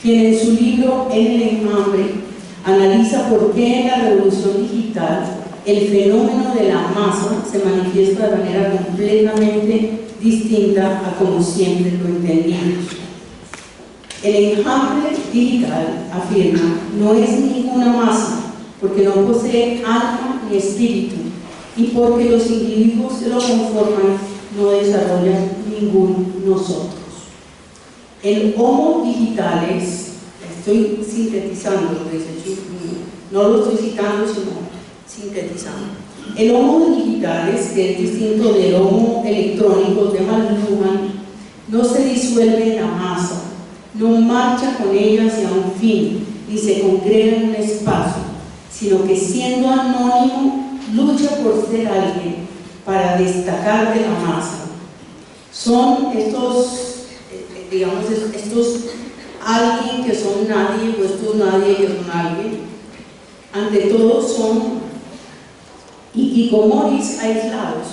quien en su libro En el enjambre analiza por qué en la revolución digital el fenómeno de la masa se manifiesta de manera completamente distinta a como siempre lo entendimos. El enjambre digital, afirma, no es ninguna masa, porque no posee alma ni espíritu, y porque los individuos que lo conforman no desarrollan ningún nosotros. El Homo digitales, estoy sintetizando lo que dice Chul, no lo estoy citando, sino sintetizando. El Homo digitales, que es distinto del Homo electrónico de McLuhan, no se disuelve en la masa, no marcha con ella hacia un fin, ni se congrega en un espacio, sino que siendo anónimo, lucha por ser alguien, para destacar de la masa. Son estos, digamos, estos alguien que son nadie, o estos nadie que son alguien, ante todo son hikikomoris aislados,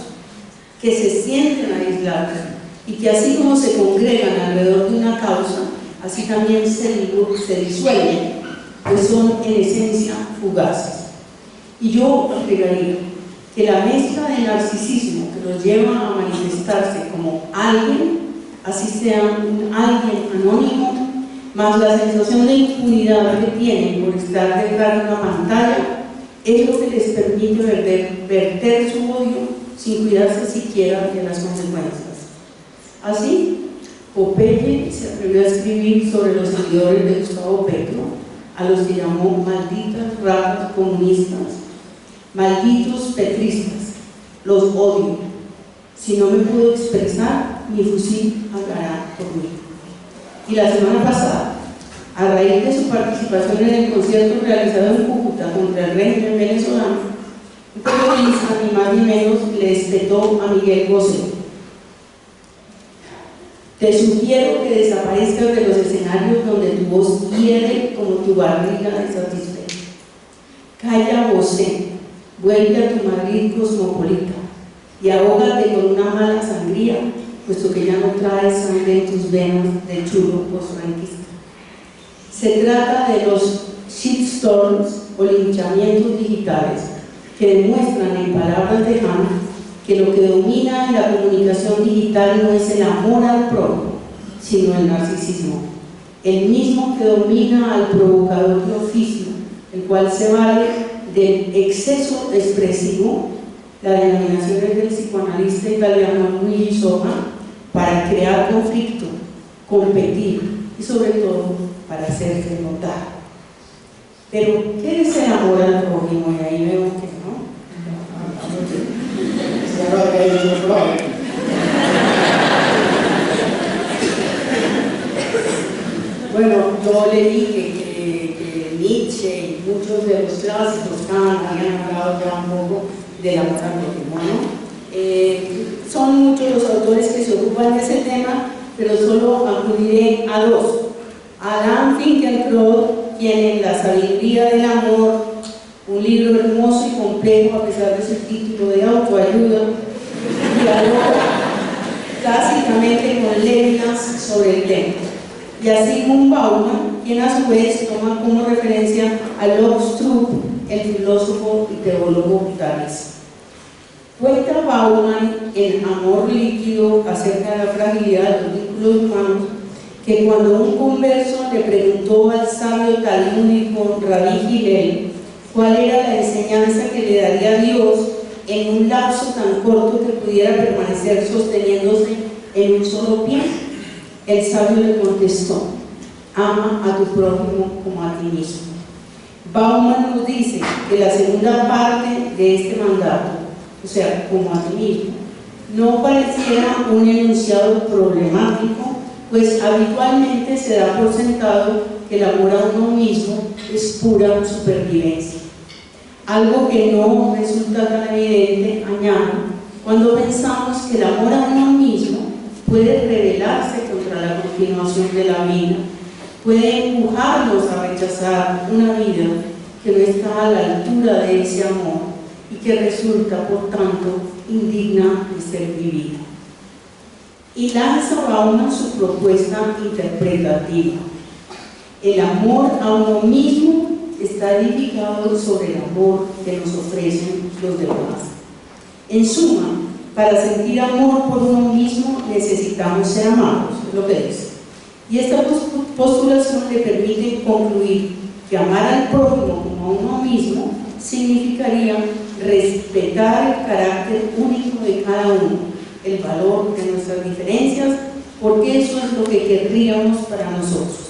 que se sienten aislados y que así como se congregan alrededor de una causa, así también se disuelven, pues son en esencia fugaces. Y yo agregaría que la mezcla de narcisismo que los lleva a manifestarse como alguien, así sea un alguien anónimo, más la sensación de impunidad que tienen por estar detrás de una pantalla, es lo que les permite verter su odio sin cuidarse siquiera de las consecuencias. Así, Popeye se atrevió a escribir sobre los seguidores de Gustavo Petro, a los que llamó malditas ratas comunistas, malditos petristas, los odio. Si no me puedo expresar, mi fusil hablará por mí. Y la semana pasada, a raíz de su participación en el concierto realizado en Cúcuta contra el régimen venezolano, un periodista, ni más ni menos, le espetó a Miguel Bosé: te sugiero que desaparezcas de los escenarios donde tu voz hiere como tu barriga insatisfecha. Calla, Bosé, vuelve a tu Madrid cosmopolita y ahógate con una mala sangría, puesto que ya no traes sangre en tus venas de churro postfranquista. Se trata de los shitstorms o linchamientos digitales que demuestran, en palabras de Hannah, que lo que domina en la comunicación digital no es el amor al prójimo, sino el narcisismo, el mismo que domina al provocador de oficio, el cual se vale del exceso expresivo, la denominación es del psicoanalista italiano Luigi Soma, para crear conflicto, competir y sobre todo para hacerse notar. Pero, ¿qué es el amor al prójimo? Y ahí veo que no. Bueno, yo leí que Nietzsche y muchos de los clásicos Kant habían hablado ya un poco del amor al prójimo, ¿no? Son muchos los autores que se ocupan de ese tema, pero solo acudiré a dos. Alain Finkielkraut tiene La sabiduría del amor, un libro hermoso y complejo a pesar de su título de autoayuda, dialoga clásicamente con Levinas sobre el tema. Y a Zygmunt Bauman, quien a su vez toma como referencia a Love Strupp, el filósofo y teólogo danés. Cuenta Bauman en Amor líquido acerca de la fragilidad de los vínculos humanos, que cuando un converso le preguntó al sabio talmúdico Rabí Hillel cuál era la enseñanza que le daría Dios en un lapso tan corto que pudiera permanecer sosteniéndose en un solo pie, el sabio le contestó: ama a tu prójimo como a ti mismo. Bauman nos dice que la segunda parte de este mandato, o sea, como a ti mismo, no pareciera un enunciado problemático, pues habitualmente se da por sentado que el amor a uno mismo es pura supervivencia. Algo que no resulta tan evidente, añado, cuando pensamos que el amor a uno mismo puede rebelarse contra la continuación de la vida, puede empujarnos a rechazar una vida que no está a la altura de ese amor y que resulta, por tanto, indigna de ser vivida. Y lanza Bauman su propuesta interpretativa. El amor a uno mismo está edificado sobre el amor que nos ofrecen los demás. En suma, para sentir amor por uno mismo necesitamos ser amados, es lo que dice. Y esta postulación le permite concluir que amar al prójimo como a uno mismo significaría respetar el carácter único de cada uno, el valor de nuestras diferencias, porque eso es lo que querríamos para nosotros.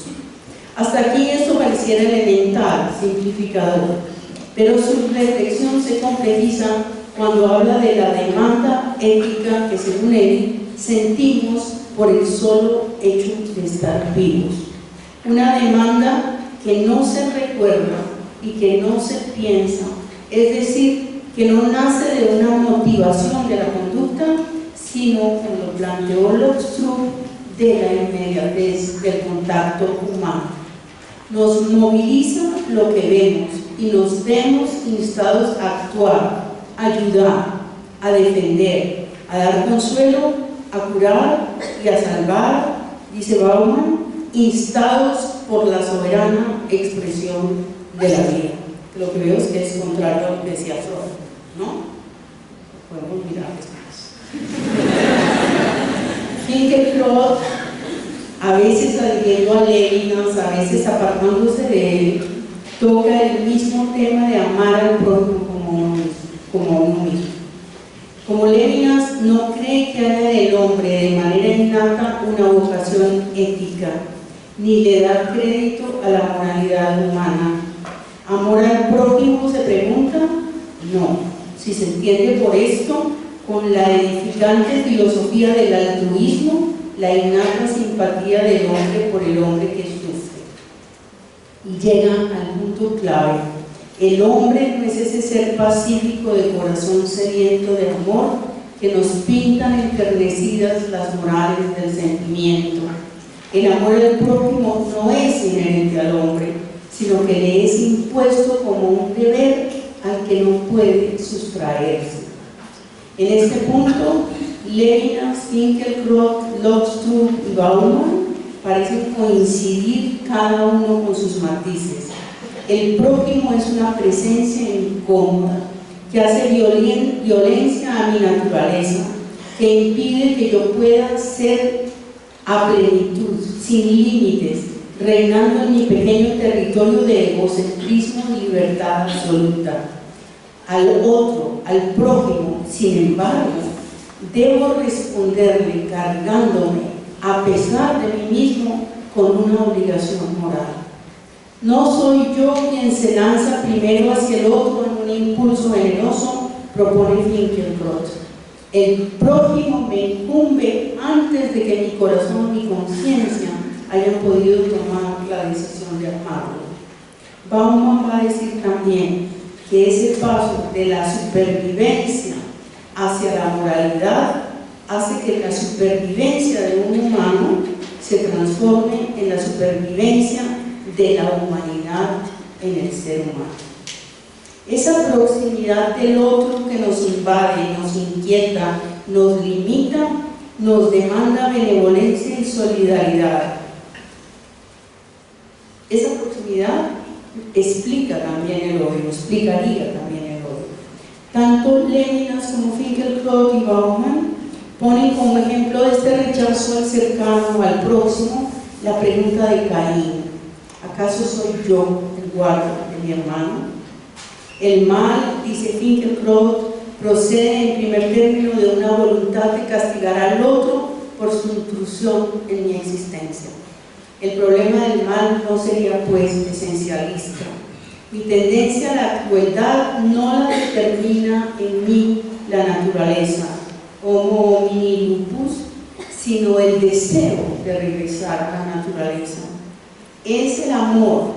Hasta aquí esto pareciera elemental, simplificador, pero su reflexión se complejiza cuando habla de la demanda ética que, según él, sentimos por el solo hecho de estar vivos. Una demanda que no se recuerda y que no se piensa, es decir, que no nace de una motivación de la conducta, sino, como lo planteó Love Strupp, de la inmediatez del contacto humano. Nos moviliza lo que vemos y nos vemos instados a actuar, a ayudar, a defender, a dar consuelo, a curar y a salvar, dice Bauman, instados por la soberana expresión de la vida. Lo que veo es que es contrario a lo que decía Freud, ¿no? Podemos mirar después. Finkielkraut, a veces adhiriendo a Levinas, a veces apartándose de él, toca el mismo tema de amar al prójimo como a uno mismo. Como Levinas no cree que haya del hombre de manera innata una vocación ética, ni le da crédito a la moralidad humana. ¿Amor al prójimo, se pregunta? No. Si se entiende por esto, con la edificante filosofía del altruismo, la innata simpatía del hombre por el hombre que sufre. Y llega al punto clave: el hombre no es ese ser pacífico de corazón sediento de amor que nos pintan enternecidas las morales del sentimiento. El amor al prójimo no es inherente al hombre, sino que le es impuesto como un deber al que no puede sustraerse. En este punto, Levinas, Finkielkraut, Love Strupp y Bauman parecen coincidir cada uno con sus matices. El prójimo es una presencia incómoda que hace violencia a mi naturaleza, que impide que yo pueda ser a plenitud, sin límites, reinando en mi pequeño territorio de egocentrismo y libertad absoluta. Al otro, al prójimo, sin embargo, debo responderle cargándome, a pesar de mí mismo, con una obligación moral. No soy yo quien se lanza primero hacia el otro en un impulso venenoso, propone Finkielkraut. El prójimo me incumbe antes de que mi corazón y mi conciencia hayan podido tomar la decisión de amarlo. Bauman va a decir también que ese paso de la supervivencia hacia la moralidad hace que la supervivencia de un humano se transforme en la supervivencia de la humanidad en el ser humano. Esa proximidad del otro que nos invade, nos inquieta, nos limita, nos demanda benevolencia y solidaridad. Esa proximidad explica también el odio, explicaría también el odio. Tanto Lévinas como Finkielkraut y Bauman ponen como ejemplo de este rechazo al cercano, al próximo, la pregunta de Caín: ¿acaso soy yo el guarda de mi hermano? El mal, dice Finkielkraut, procede en primer término de una voluntad de castigar al otro por su intrusión en mi existencia. El problema del mal no sería pues esencialista. Mi tendencia a la crueldad no la determina en mí la naturaleza, homo homini lupus, sino el deseo de regresar a la naturaleza. Es el amor,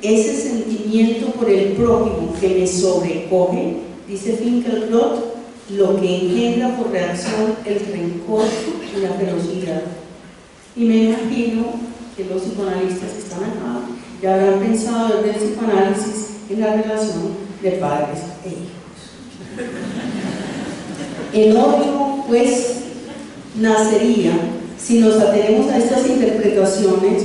ese sentimiento por el prójimo que me sobrecoge, dice Finkielkraut, lo que engendra por reacción el rencor y la ferocidad. Y me imagino que los psicoanalistas que están acá ya habrán pensado desde el psicoanálisis en la relación de padres e hijos. El odio, pues, nacería, si nos atenemos a estas interpretaciones,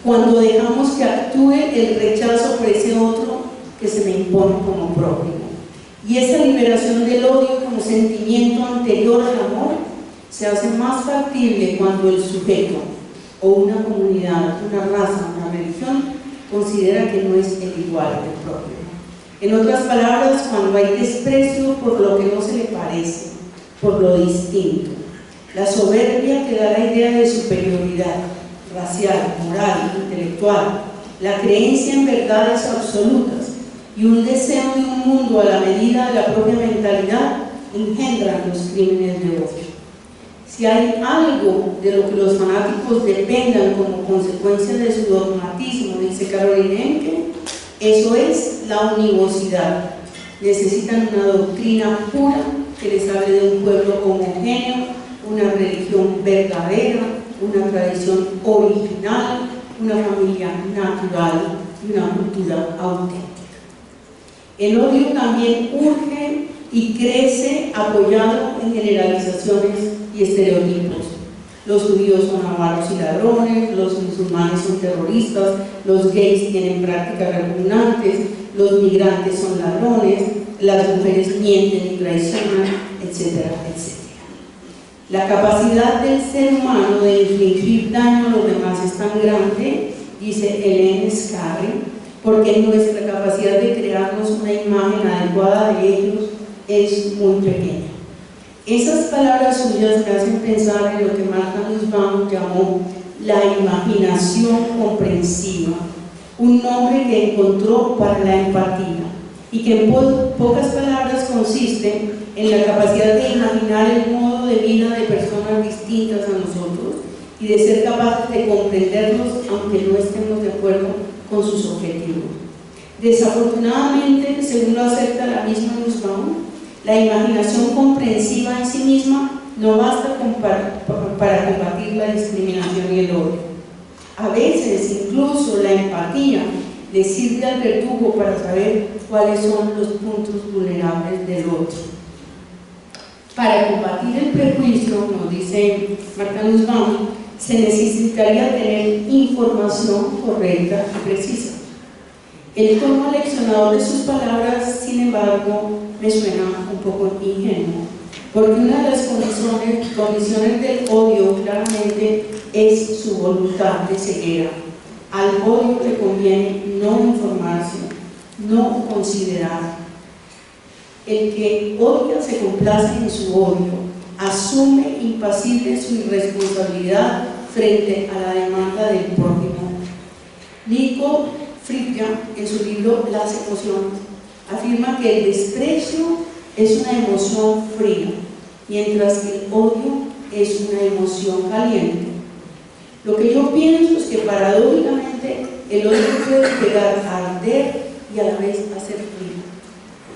cuando dejamos que actúe el rechazo por ese otro que se me impone como prójimo. Y esa liberación del odio como sentimiento anterior al amor se hace más factible cuando el sujeto o una comunidad, una raza, una religión considera que no es el igual del propio. En otras palabras, cuando hay desprecio por lo que no se le parece, por lo distinto, la soberbia que da la idea de superioridad racial, moral, intelectual, la creencia en verdades absolutas y un deseo de un mundo a la medida de la propia mentalidad engendran los crímenes de odio. Si hay algo de lo que los fanáticos dependan como consecuencia de su dogmatismo, dice Caroline Henke, eso es la univocidad. Necesitan una doctrina pura que les hable de un pueblo homogéneo, una religión verdadera, una tradición original, una familia natural y una cultura auténtica. El odio también urge y crece apoyado en generalizaciones y estereotipos. Los judíos son avaros y ladrones, los musulmanes son terroristas, los gays tienen prácticas repugnantes, los migrantes son ladrones, las mujeres mienten y traicionan, etcétera, etcétera. La capacidad del ser humano de infligir daño a los demás es tan grande, dice Hélène Scarry, porque nuestra capacidad de crearnos una imagen adecuada de ellos es muy pequeña. Esas palabras suyas me hacen pensar en lo que Martha Nussbaum llamó la imaginación comprensiva, un nombre que encontró para la empatía y que en pocas palabras consiste en la capacidad de imaginar el modo de vida de personas distintas a nosotros y de ser capaces de comprenderlos aunque no estemos de acuerdo con sus objetivos. Desafortunadamente, según lo acepta la misma Nussbaum, la imaginación comprensiva en sí misma no basta para combatir la discriminación y el odio. A veces, incluso la empatía le sirve al verdugo para saber cuáles son los puntos vulnerables del otro. Para combatir el prejuicio, nos dice Martha Nussbaum, se necesitaría tener información correcta y precisa. El tono aleccionador de sus palabras, sin embargo, me suena un poco ingenuo. porque una de las condiciones del odio claramente es su voluntad de ceguera. Al odio le conviene no informarse, no considerar. El que odia se complace en su odio, asume impasible su irresponsabilidad frente a la demanda del prójimo. Nico Fricka, en su libro Las emociones, afirma que el desprecio es una emoción fría, mientras que el odio es una emoción caliente. Lo que yo pienso es que paradójicamente el odio puede llegar a arder y a la vez a ser frío.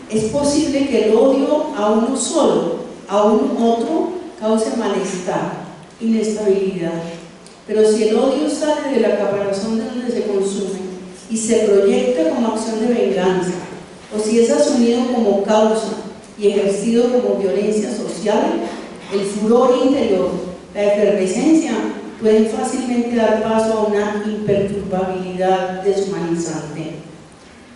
Es posible que el odio a uno solo, a un otro, cause malestar, inestabilidad. Pero si el odio sale de la caparazón de donde se consume y se proyecta como acción de venganza, o si es asumido como causa y ejercido como violencia social, el furor interior, la efervescencia, pueden fácilmente dar paso a una imperturbabilidad deshumanizante.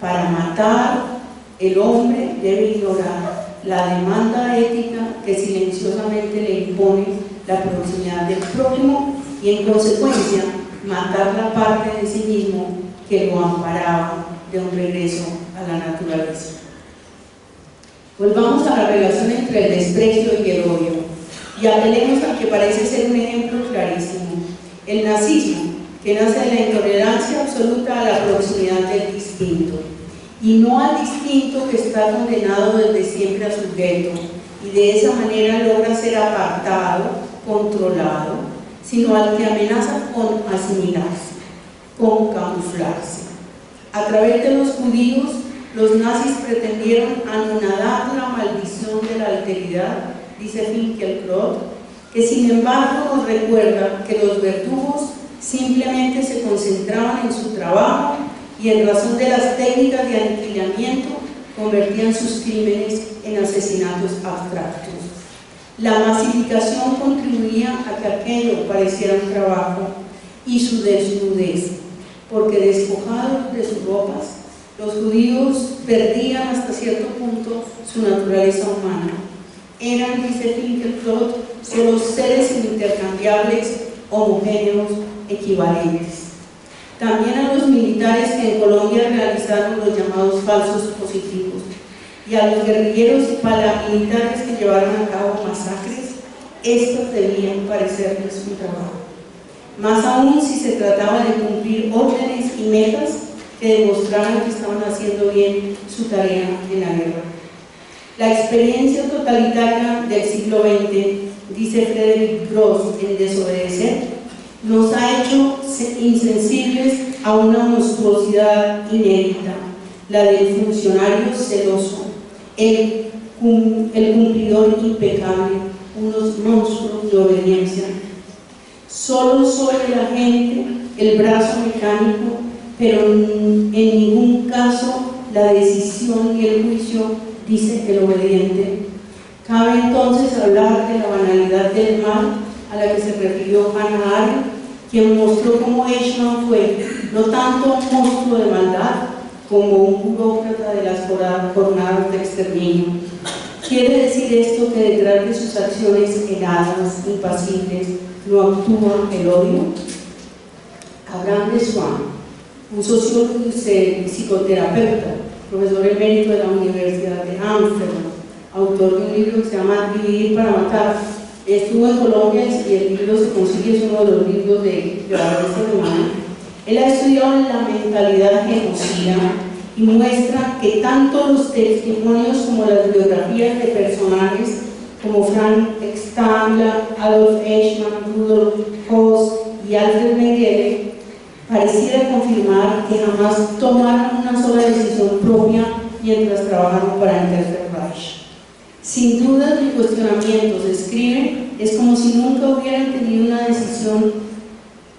Para matar, el hombre debe ignorar la demanda ética que silenciosamente le impone la proximidad del prójimo y, en consecuencia, matar la parte de sí mismo que lo amparaba de un regreso a la naturaleza. Volvamos a la relación entre el desprecio y el odio y apelemos al que parece ser un ejemplo clarísimo: el nazismo, que nace de la intolerancia absoluta a la proximidad del distinto, y no al distinto que está condenado desde siempre a su gueto y de esa manera logra ser apartado, controlado, sino al que amenaza con asimilarse, con camuflarse. A través de los judíos, los nazis pretendieron anonadar la maldición de la alteridad, dice Finkielkraut, que sin embargo nos recuerda que los verdugos simplemente se concentraban en su trabajo y en razón de las técnicas de aniquilamiento convertían sus crímenes en asesinatos abstractos. La masificación contribuía a que aquello pareciera un trabajo, y su desnudez, porque despojados de sus ropas, los judíos perdían hasta cierto punto su naturaleza humana. Eran, dice Finkielkraut, solo seres intercambiables, homogéneos, equivalentes. También a los militares que en Colombia realizaron los llamados falsos positivos y a los guerrilleros y paramilitares que llevaron a cabo masacres, estos debían parecerles un trabajo. Más aún si se trataba de cumplir órdenes y metas que demostraran que estaban haciendo bien su tarea en la guerra. La experiencia totalitaria del siglo XX, dice Frederick Gross en Desobedecer, nos ha hecho insensibles a una monstruosidad inédita, la del funcionario celoso, el cumplidor impecable, unos monstruos de obediencia. Solo sobre la gente, el brazo mecánico, pero en ningún caso la decisión y el juicio, dice el obediente. Cabe entonces hablar de la banalidad del mal a la que se refirió Hannah Arendt, quien mostró cómo Eichmann fue no tanto un monstruo de maldad como un burócrata de las jornadas de exterminio. ¿Quiere decir esto que detrás de sus acciones heladas, impasibles, no actúa el odio? Abraham de Swan, un sociólogo y psicoterapeuta, profesor emérito de la Universidad de Ámsterdam, autor de un libro que se llama Dividir para matar, estuvo en Colombia y el libro se consigue, es uno de los libros de la revista alemana. Él ha estudiado la mentalidad genocida y muestra que tanto los testimonios como las biografías de personajes como Frank Stangler, Adolf Eichmann, Rudolf Höss y Alfred Mengele pareciera confirmar que jamás tomaron una sola decisión propia mientras trabajaron para el Tercer Reich. Sin dudas ni cuestionamientos, escriben, es como si nunca hubieran tenido una decisión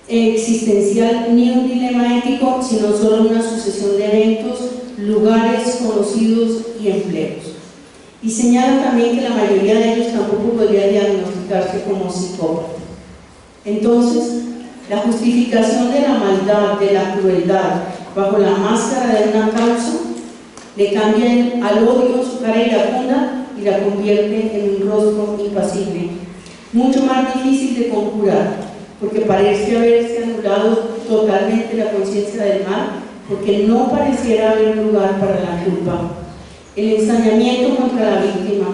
existencial ni un dilema ético, sino solo una sucesión de eventos, lugares conocidos y empleos. Y señala también que la mayoría de ellos tampoco podría diagnosticarse como psicópata. Entonces, la justificación de la maldad, de la crueldad, bajo la máscara de una causa, le cambia al odio su cara iracunda y la convierte en un rostro impasible, mucho más difícil de conjurar, porque parece haberse anulado totalmente la conciencia del mal, porque no pareciera haber lugar para la culpa. El ensañamiento contra la víctima,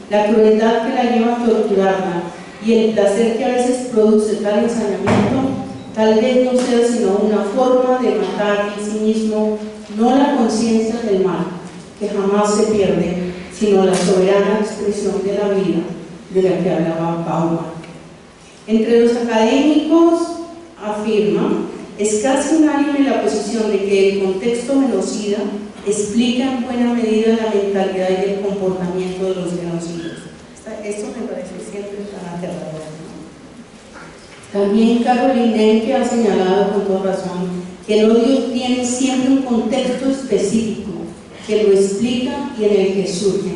la crueldad que la lleva a torturarla y el placer que a veces produce tal ensañamiento, tal vez no sea sino una forma de matar en sí mismo no la conciencia del mal, que jamás se pierde, sino la soberana expresión de la vida de la que hablaba Bauman. Entre los académicos, afirma, es casi unánime la posición de que el contexto genocida explica en buena medida la mentalidad y el comportamiento de los genocidas. Esto me parece siempre tan aterrador, ¿no? También Caroline Enke ha señalado con toda razón que el odio tiene siempre un contexto específico que lo explica y en el que surge.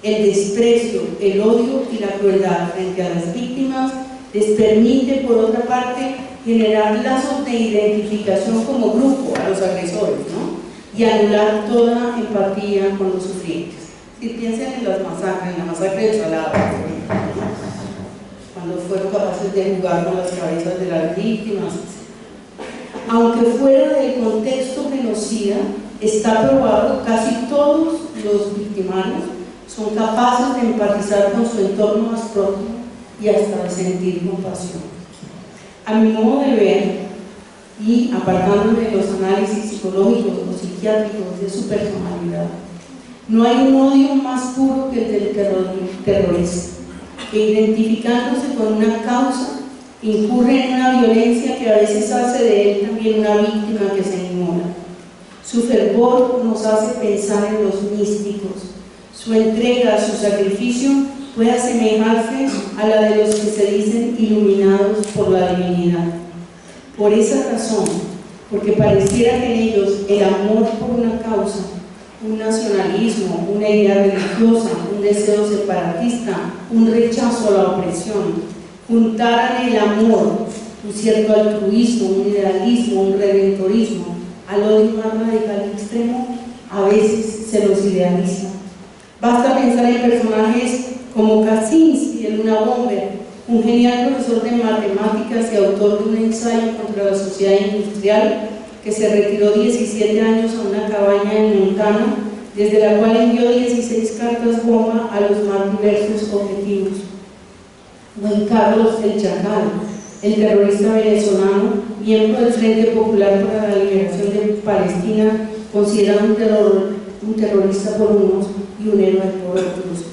El desprecio, el odio y la crueldad frente a las víctimas les permite, por otra parte, generar lazos de identificación como grupo a los agresores, ¿no? Y anular toda empatía con los sufrientes. Si piensen en las masacres, en la masacre de Salado, cuando fueron capaces de jugar con las cabezas de las víctimas. Aunque fuera del contexto genocida, está probado que casi todos los victimarios son capaces de empatizar con su entorno más próximo y hasta de sentir compasión. A mi modo de ver, y apartándome de los análisis psicológicos o psiquiátricos de su personalidad, no hay un odio más puro que el del terrorista, que identificándose con una causa, incurre en una violencia que a veces hace de él también una víctima que se inmola. Su fervor nos hace pensar en los místicos, su entrega, su sacrificio puede asemejarse a la de los que se dicen iluminados por la divinidad. Por esa razón, porque pareciera que en ellos el amor por una causa, un nacionalismo, una idea religiosa, un deseo separatista, un rechazo a la opresión, juntaran el amor, un cierto altruismo, un idealismo, un redentorismo, al odio más radical y extremo, a veces se los idealiza. Basta pensar en personajes como Kaczynski, el Luna Bomber, un genial profesor de matemáticas y autor de un ensayo contra la sociedad industrial que se retiró 17 años a una cabaña en Montana, desde la cual envió 16 cartas bomba a los más diversos objetivos. Juan Carlos el Chacal, el terrorista venezolano, miembro del Frente Popular para la Liberación de Palestina, considerado un terrorista por unos y un héroe por otros.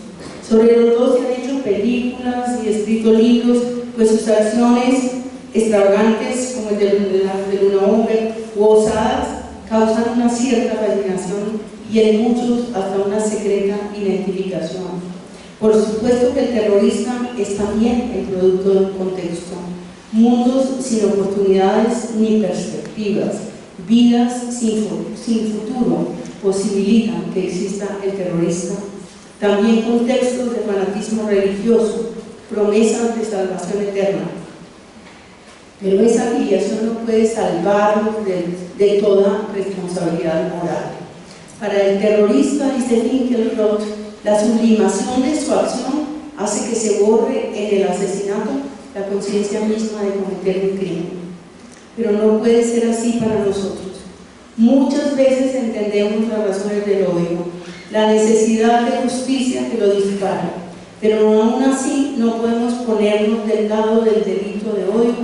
Sobre los dos se han hecho películas y escrito libros, pues sus acciones extravagantes, como el de Luna Bomber, u osadas, causan una cierta fascinación y en muchos hasta una secreta identificación. Por supuesto que el terrorista es también el producto de un contexto, mundos sin oportunidades ni perspectivas, vidas sin futuro posibilitan que exista el terrorista, también contextos de fanatismo religioso, promesas de salvación eterna. Pero esa afiliación no puede salvarlos de toda responsabilidad moral. Para el terrorista, dice Finkielkraut, la sublimación de su acción hace que se borre en el asesinato la conciencia misma de cometer un crimen. Pero no puede ser así para nosotros. Muchas veces entendemos las razones del odio, la necesidad de justicia que lo dispara, pero aún así no podemos ponernos del lado del delito de odio,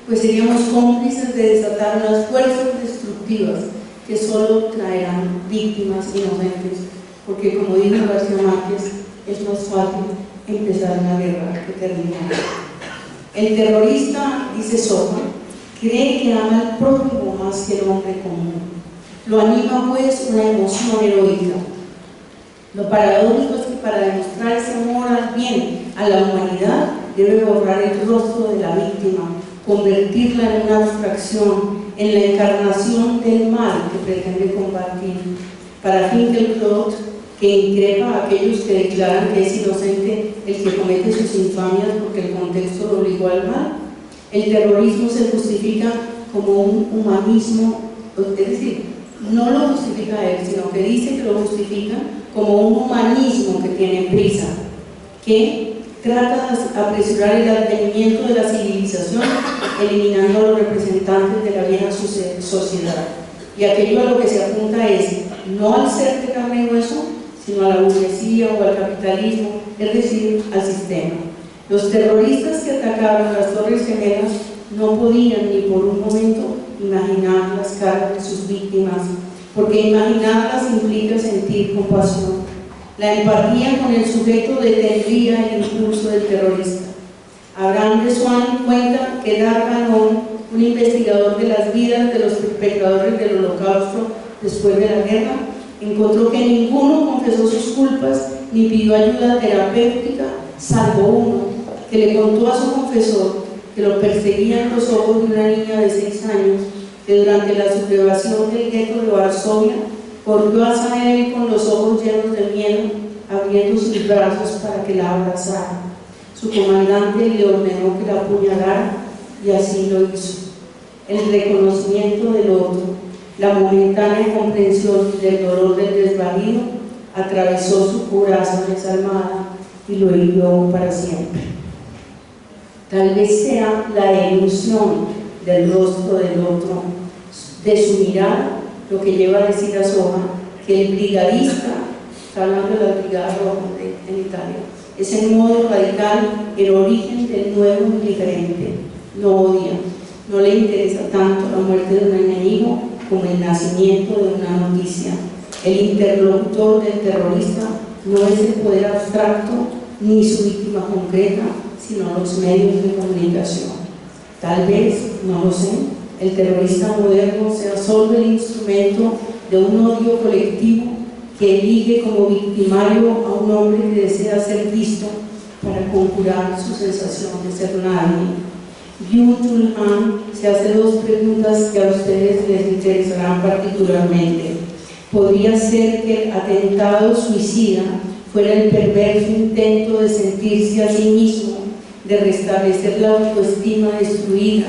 pues seríamos cómplices de desatar unas fuerzas destructivas que solo traerán víctimas inocentes, porque como dijo García Márquez, es más fácil empezar una guerra que terminarla. El terrorista, dice Soja, cree que ama al prójimo más que el hombre común. Lo anima pues una emoción heroica. Lo paradójico es que para demostrar ese amor al bien, a la humanidad, debe borrar el rostro de la víctima, convertirla en una abstracción, en la encarnación del mal que pretende combatir. Para Finkielkraut, que increpa a aquellos que declaran que es inocente el que comete sus infamias porque el contexto lo obligó al mal, el terrorismo se justifica como un humanismo, es decir, no lo justifica él, sino que dice que lo justifica como un humanismo que tiene prisa, que trata de apresurar el advenimiento de la civilización, eliminando a los representantes de la vieja sociedad. Y aquello a lo que se apunta es no al ser de carne y hueso, sino a la burguesía o al capitalismo, es decir, al sistema. Los terroristas que atacaron las Torres Gemelas no podían ni por un momento imaginar las caras de sus víctimas, porque imaginarlas implica sentir compasión. La empatía con el sujeto detendría el impulso del terrorista. Abraham de Swan cuenta que Darganon, un investigador de las vidas de los perpetradores del Holocausto después de la guerra, encontró que ninguno confesó sus culpas ni pidió ayuda terapéutica, salvo uno, que le contó a su confesor que lo perseguían los ojos de una niña de 6 años que durante la sublevación del gueto de Varsovia corrió hacia él con los ojos llenos de miedo, abriendo sus brazos para que la abrazara. Su comandante le ordenó que la apuñalara y así lo hizo. El reconocimiento del otro, la momentánea comprensión del dolor del desvalido, atravesó su coraza desalmada y lo hirió para siempre. Tal vez sea la ilusión del rostro del otro, de su mirada, lo que lleva a decir a Soja que el brigadista, está hablando de la Brigada Roja en Italia, es en modo radical el origen del nuevo indiferente. No odia, no le interesa tanto la muerte de un enemigo como el nacimiento de una noticia. El interlocutor del terrorista no es el poder abstracto ni su víctima concreta, sino los medios de comunicación. Tal vez, no lo sé, el terrorista moderno sea solo el instrumento de un odio colectivo que elige como victimario a un hombre que desea ser visto para conjurar su sensación de ser nadie. Byung-Chul Han se hace 2 preguntas que a ustedes les interesarán particularmente. ¿Podría ser que el atentado suicida fuera el perverso intento de sentirse a sí mismo, de restablecer la autoestima destruida,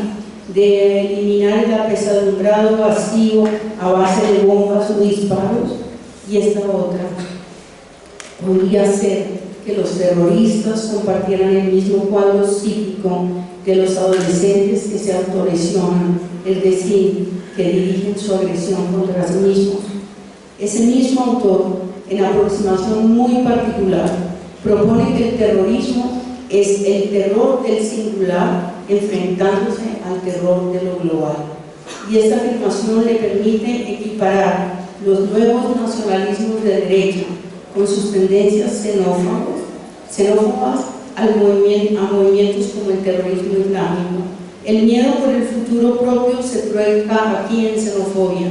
de eliminar el apesadumbrado vacío a base de bombas o disparos? Y esta otra, podría ser que los terroristas compartieran el mismo cuadro psíquico de los adolescentes que se autolesionan, es decir, que dirigen su agresión contra sí mismos. Ese mismo autor, en aproximación muy particular, propone que el terrorismo es el terror del singular enfrentándose al terror de lo global. Y esta afirmación le permite equiparar los nuevos nacionalismos de derecha con sus tendencias xenófobas a movimientos como el terrorismo islámico. El miedo por el futuro propio se proyecta aquí en xenofobia.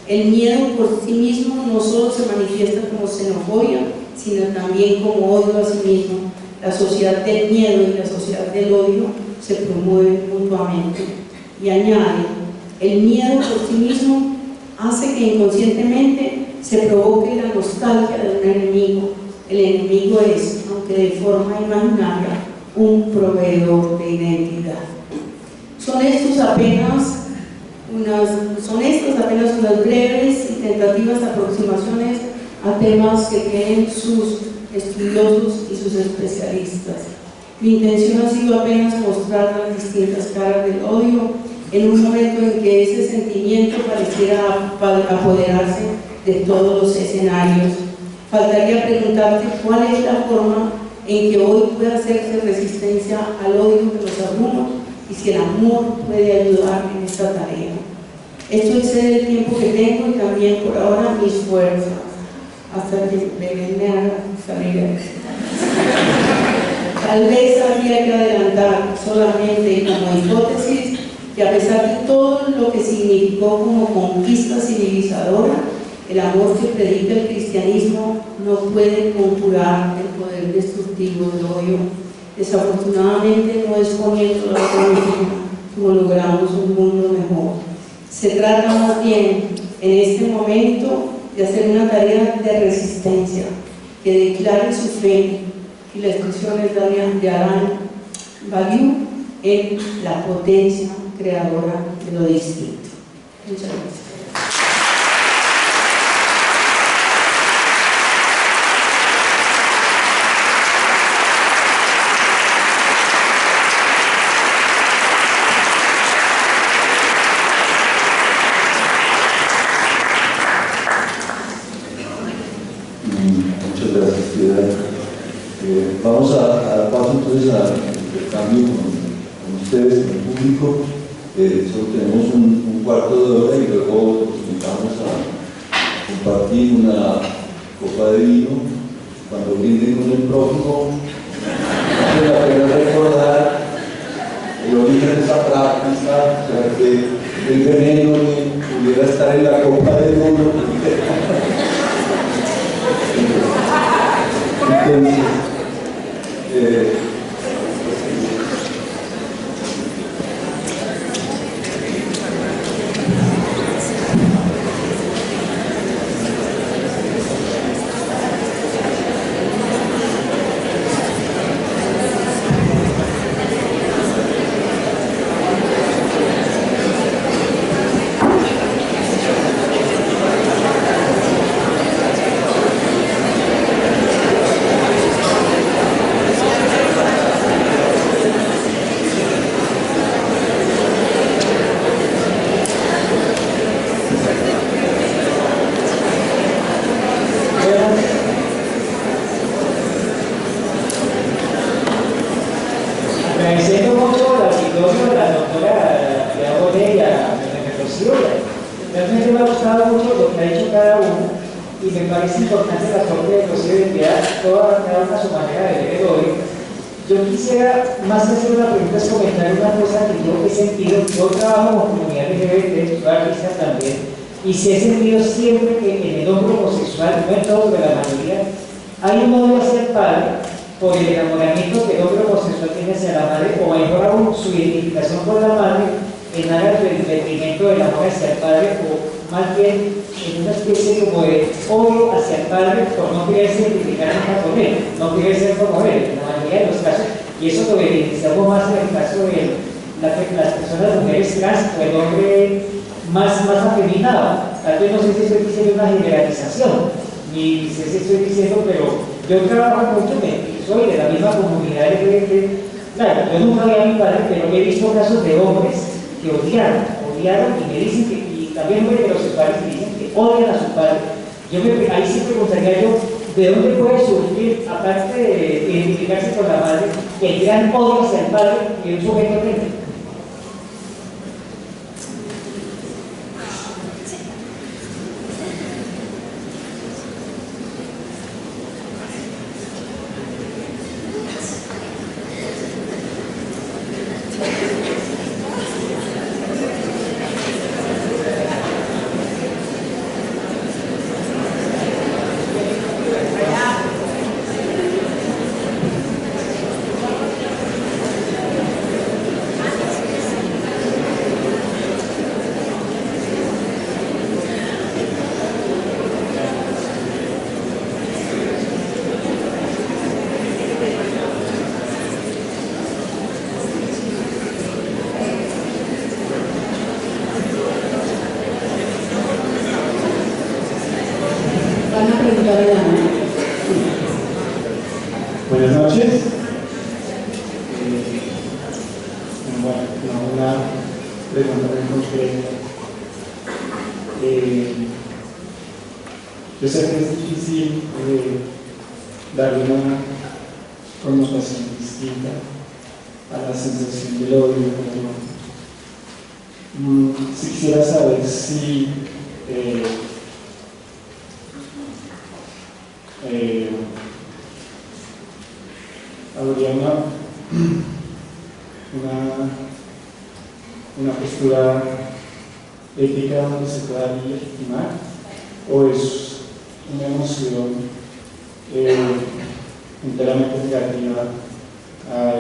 El miedo por sí mismo no solo se manifiesta como xenofobia, sino también como odio a sí mismo. La sociedad del miedo y la sociedad del odio se promueven mutuamente. Y añade, el miedo por sí mismo hace que inconscientemente se provoque la nostalgia de un enemigo. El enemigo es, aunque de forma imaginaria, un proveedor de identidad. Son estas apenas unas breves y tentativas aproximaciones a temas que tienen sus estudiosos y sus especialistas. Mi intención ha sido apenas mostrar las distintas caras del odio en un momento en que ese sentimiento pareciera apoderarse de todos los escenarios. Faltaría preguntarte cuál es la forma en que hoy puede hacerse resistencia al odio que nos abruma y si el amor puede ayudar en esta tarea. Esto excede el tiempo que tengo y también por ahora mis fuerzas, hasta que me haga salir. Tal vez habría que adelantar solamente como hipótesis que a pesar de todo lo que significó como conquista civilizadora, el amor que predica el cristianismo no puede conjurar el poder destructivo del odio. Desafortunadamente no es poniendo la economía como logramos un mundo mejor. Se trata más bien en este momento de hacer una tarea de resistencia que declare su fe, y la expresión es de Alain Badiou, en la potencia creadora de lo distinto. Muchas gracias. Vamos a dar paso entonces al intercambio con ustedes, con el público. Solo tenemos un cuarto de hora y luego nos invitamos a compartir una copa de vino. Cuando brinden con el prójimo, vale la pena recordar el origen de esa práctica, o sea, que el veneno que pudiera estar en la copa de vino. Entonces, agradeciendo mucho la situación de la doctora Botella, realmente me ha gustado mucho lo que ha hecho cada uno y me parece importante la forma de Rocío de enviar cada una a su manera de ver hoy. Yo quisiera, más que hacer una pregunta, es comentar una cosa que yo he sentido. Yo trabajo con comunidad LGBT, soy artista también, y sí he sentido siempre que en el hombre homosexual, no en todo, pero la mayoría, hay un odio hacia el padre por el enamoramiento que el hombre homosexual tiene hacia la madre, o mejor aún, su identificación con la madre en aras del detrimento del amor hacia el padre, o más bien en una especie como de odio hacia el padre por no quererse identificar nunca con él, no querer ser como él, en la mayoría de los casos, y eso lo evidenciamos más en el caso de las personas, mujeres trans, o el hombre más afeminado. Tal vez no sé si estoy diciendo una generalización, ni sé si estoy diciendo, pero yo trabajo mucho, soy de la misma comunidad LGBT. Claro, yo nunca vi a mi padre, pero he visto casos de hombres que odiaron y me dicen que, y también hombres heterosexuales que dicen que odian a su padre. Ahí sí preguntaría yo, ¿de dónde puede surgir, aparte de identificarse con la madre, el gran odio hacia el padre que un sujeto tiene? Buenas noches. Una pregunta muy concreta. Yo sé que es difícil darle una connotación distinta a la sensación del odio, pero si quisiera saber si habría una postura ética donde se pueda legitimar, o es una emoción enteramente negativa a la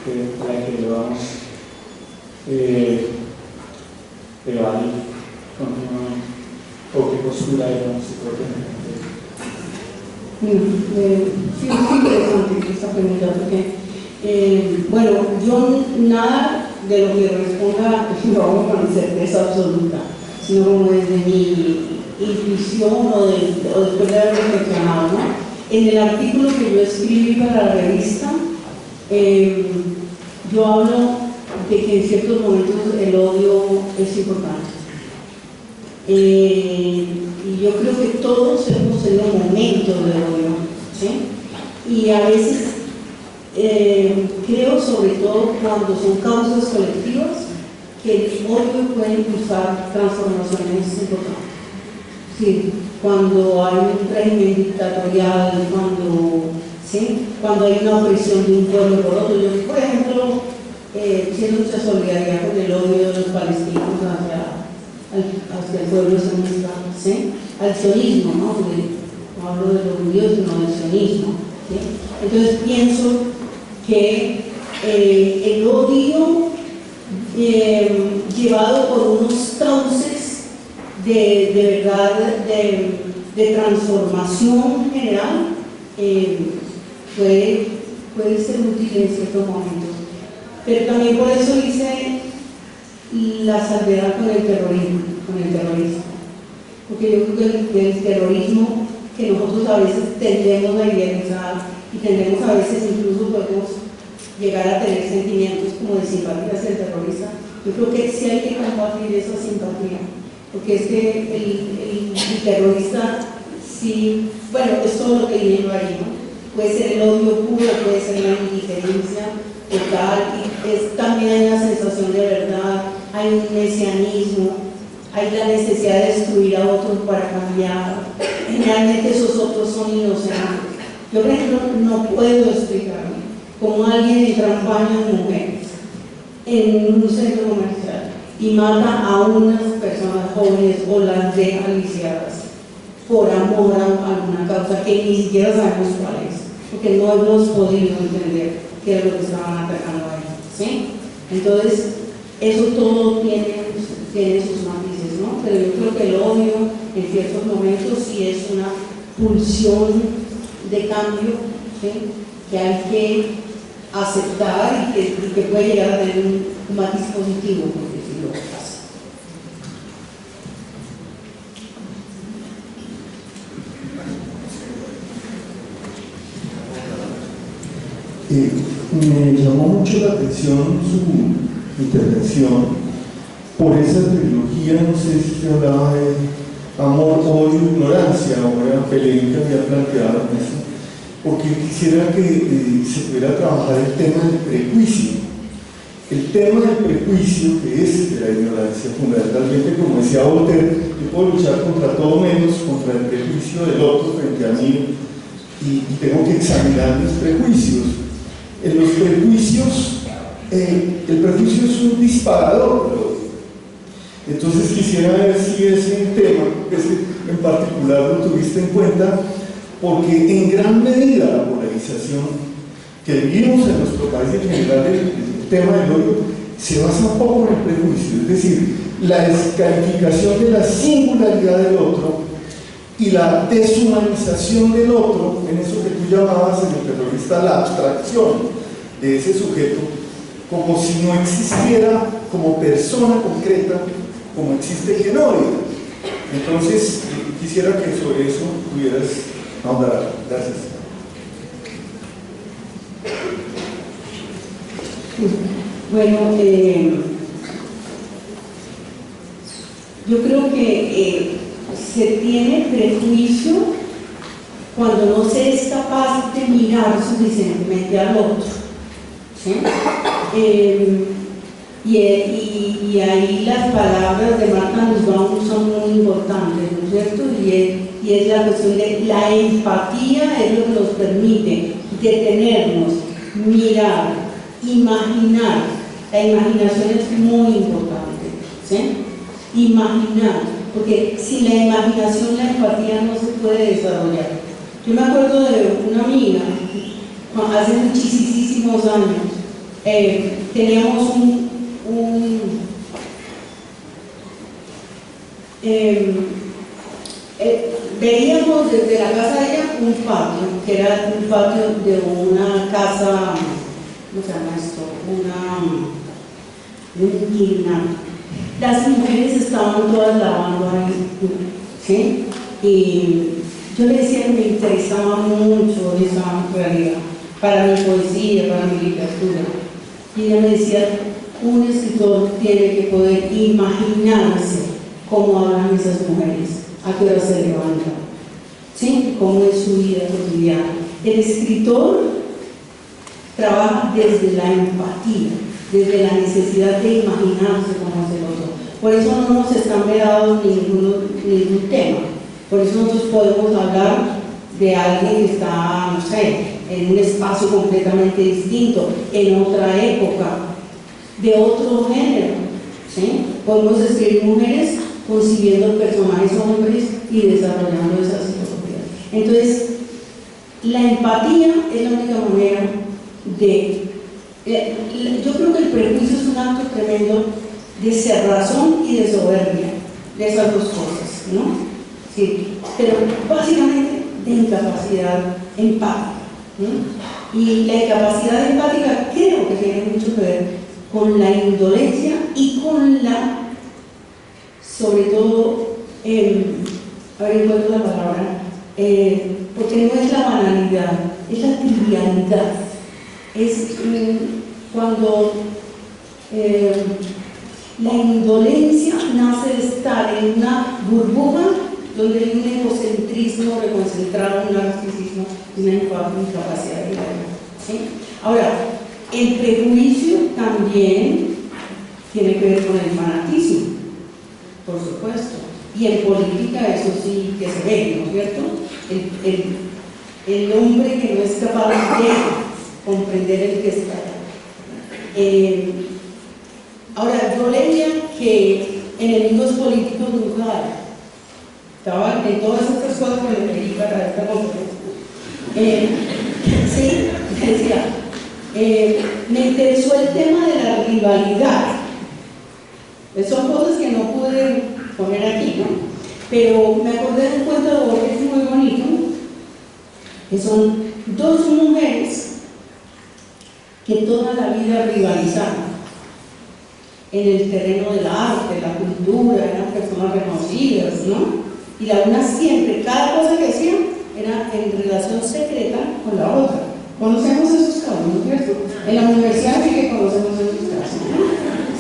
que debamos evadir continuamente, o qué postura se puede tener. Sí, es interesante esta pregunta porque, bueno, yo nada de lo que responda lo hago con certeza absoluta, sino como desde mi intuición o después de haber reflexionado, ¿no? En el artículo que yo escribí para la revista, yo hablo de que en ciertos momentos el odio es importante. Y yo creo que todos hemos tenido momentos de odio, ¿sí? Y a veces creo sobre todo cuando son causas colectivas que el odio puede impulsar transformaciones importantes. Sí, cuando hay un régimen dictatorial, cuando hay una opresión de un pueblo por otro. Yo, por ejemplo, siento mucha solidaridad con el odio de los palestinos hacia el pueblo sionista, al sionismo, no hablo de los judíos, sino del sionismo. Entonces pienso que el odio llevado por unos cauces de verdad de transformación general puede ser útil en ciertos momentos, pero también por eso hice la salvedad con el terrorismo, porque yo creo que el terrorismo que nosotros a veces tendemos a idealizar y tendemos a veces incluso podemos llegar a tener sentimientos como de simpatía hacia el terrorista. Yo creo que sí hay que compartir esa simpatía, porque es que el terrorista, sí, bueno, es todo lo que viene ahí, ¿no? Puede ser el odio puro, puede ser la indiferencia total, y también hay una sensación de verdad, hay un mesianismo, hay la necesidad de destruir a otros para cambiar. Generalmente esos otros son inocentes. Yo, por ejemplo, no puedo explicarme cómo alguien entra en baño de mujeres en un centro comercial y mata a unas personas jóvenes o las deja lisiadas por amor a alguna causa que ni siquiera sabemos cuál es, porque no hemos podido entender qué es lo que estaban atacando a ellos, ¿sí? Entonces, eso todo tiene sus matices, ¿no? Pero yo creo que el odio en ciertos momentos sí es una pulsión de cambio, ¿sí? Que hay que aceptar y que puede llegar a tener un matiz positivo, porque si lo pasa. Me llamó mucho la atención su intervención por esa trilogía, no sé si se hablaba de amor, odio, ignorancia, o era Pelé que había planteado eso, porque quisiera que se pudiera trabajar el tema del prejuicio. El tema del prejuicio, que es de la ignorancia, fundamentalmente, como decía Voltaire, yo puedo luchar contra todo menos contra el prejuicio del otro frente a mí, y tengo que examinar mis prejuicios. En los prejuicios, el prejuicio es un disparador. Entonces quisiera ver si ese tema, ese en particular, lo tuviste en cuenta, porque en gran medida la polarización que vivimos en nuestro país en general, el tema del odio, se basa un poco en el prejuicio, es decir, la descalificación de la singularidad del otro y la deshumanización del otro, en eso que tú llamabas en el terrorista la abstracción de ese sujeto, como si no existiera como persona concreta, como existe Genoria. Entonces, quisiera que sobre eso pudieras ahondar. Gracias. Bueno, yo creo que se tiene prejuicio cuando no se es capaz de mirar suficientemente al otro, ¿sí? Y ahí las palabras de Marta Nussbaum son muy importantes, ¿no es cierto? Y es la cuestión de la empatía, es lo que nos permite detenernos, mirar, imaginar. La imaginación es muy importante, ¿sí? Imaginar, porque sin la imaginación la empatía no se puede desarrollar. Yo me acuerdo de una amiga, hace muchísimos años, teníamos veíamos desde la casa de ella un patio, que era un patio de una casa, ¿cómo se llama esto? Un guirnalda. Las mujeres estaban todas lavando ahí, ¿sí? Y yo le decía que me interesaba mucho esa realidad para mi poesía, para mi literatura. Y ella me decía, un escritor tiene que poder imaginarse cómo hablan esas mujeres, a qué hora se levantan, ¿sí? Cómo es su vida cotidiana. El escritor trabaja desde la empatía, desde la necesidad de imaginarse cómo es el otro. Por eso no nos están vedados ningún tema. Por eso nosotros podemos hablar de alguien que está, no sé, en un espacio completamente distinto, en otra época, de otro género, ¿sí? Podemos escribir mujeres concibiendo personajes hombres y desarrollando esas psicologías. Entonces, la empatía es la única manera de... yo creo que el prejuicio es un acto tremendo de cerrazón y de soberbia, de esas dos cosas, ¿no? Sí, pero básicamente de incapacidad empática, ¿no? Y la incapacidad empática creo que tiene mucho que ver con la indolencia y con la, sobre todo, a ver, encuentro la palabra, porque no es la banalidad, es la trivialidad, es cuando la indolencia nace de estar en una burbuja donde hay un egocentrismo reconcentrado, un narcisismo y una incapacidad de vida, ¿sí? Ahora, el prejuicio también tiene que ver con el fanatismo, por supuesto, y en política eso sí que se ve, ¿no es cierto? El hombre que no es capaz de comprender el que está allá. Ahora, yo leía que enemigos políticos nunca hay. Estaba en todas estas cosas que me pedí para esta conferencia. Sí, decía, me interesó el tema de la rivalidad. Son cosas que no pude poner aquí, ¿no? Pero me acordé de un cuento de Borges muy bonito, que son dos mujeres que toda la vida rivalizaron en el terreno del arte, la cultura, eran personas reconocidas, ¿no? Y la una siempre, cada cosa que hacían era en relación secreta con la otra. Conocemos esos casos, ¿no es cierto? En la universidad sí que conocemos esos casos, ¿no?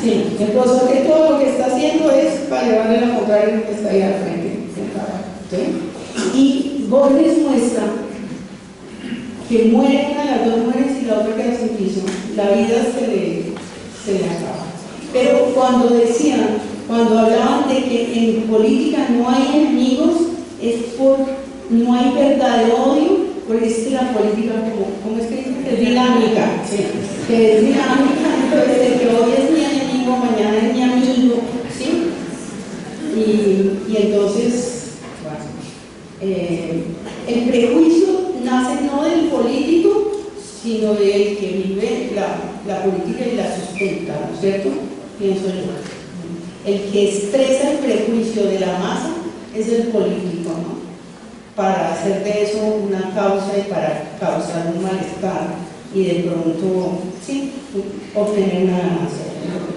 Sí, el profesor que todo lo que está haciendo es para llevarle la contraria al que está ahí al frente, ¿sí? Y Borges muestra que muere una de las dos mujeres y la otra queda sin piso, la vida se le acaba. Pero cuando hablaban de que en política no hay enemigos, es no hay verdad de odio, porque es que la política, ¿cómo es que dice? Es dinámica, ¿sí? Que es dinámica, entonces el que hoy es mi enemigo, mañana es mi amigo, ¿sí? Y entonces, el prejuicio nace no del político, sino del que vive la política y la sustenta, ¿no es cierto? Pienso yo. El que expresa el prejuicio de la masa es el político, ¿no? Para hacer de eso una causa y para causar un malestar y de pronto, sí, obtener una ganancia, es lo que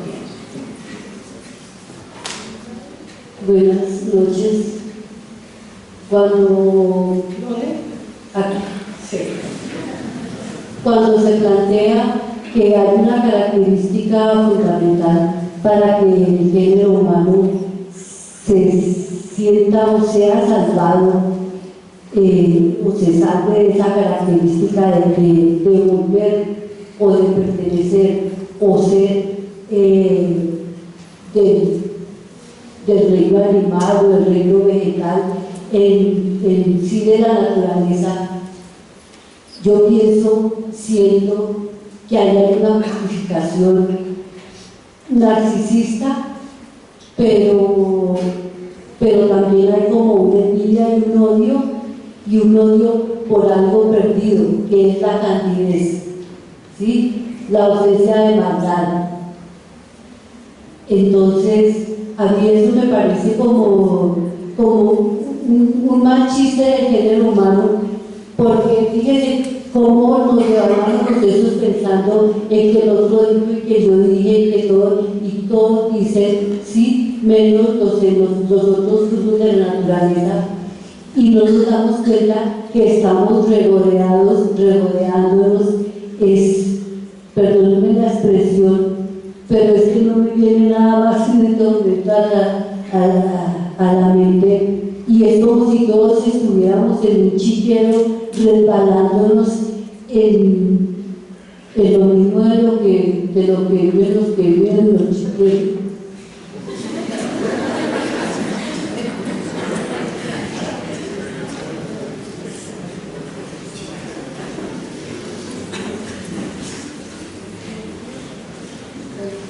pienso. Buenas noches. ¿Dónde? Aquí. Sí. Cuando se plantea que hay una característica fundamental para que el género humano se sienta o sea salvado, o se salve de esa característica de volver o de pertenecer o ser del reino animal o del reino vegetal en sí de la naturaleza. Yo siento que hay una justificación narcisista, pero también hay como una envidia y un odio por algo perdido, que es la candidez, ¿sí? La ausencia de maldad. Entonces, a mí eso me parece como un mal chiste del género humano, porque fíjense cómo nos llevamos los procesos pensando en que el otro dijo y que yo dije y todos dicen sí, menos los otros grupos de la naturaleza, y no nos damos cuenta que estamos regodeándonos, perdónenme la expresión, pero es que no me viene nada más en este momento a la mente, y es como si todos estuviéramos en un chiquero resbalándonos en es lo mismo de lo que viven los que viven en los chilenos.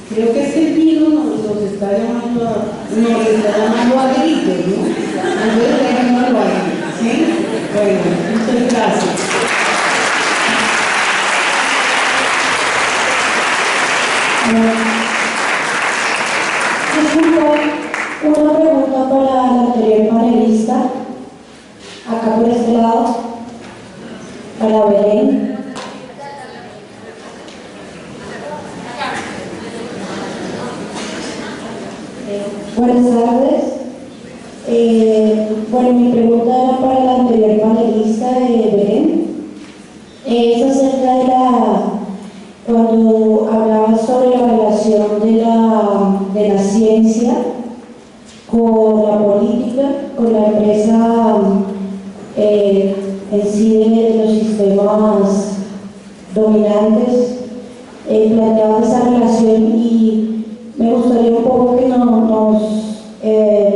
Creo que este virus nos está llamando a gritos, ¿no? Entonces dejémoslo ahí, ¿sí? Bueno, muchas gracias. Una pregunta para la anterior panelista, acá por este lado, para Belén. Buenas tardes. Bueno, mi pregunta era para la anterior panelista de Belén. Es acerca de cuando hablaba sobre la relación de la ciencia con la política, con la empresa en sí de los sistemas dominantes, planteaba esa relación y me gustaría un poco que nos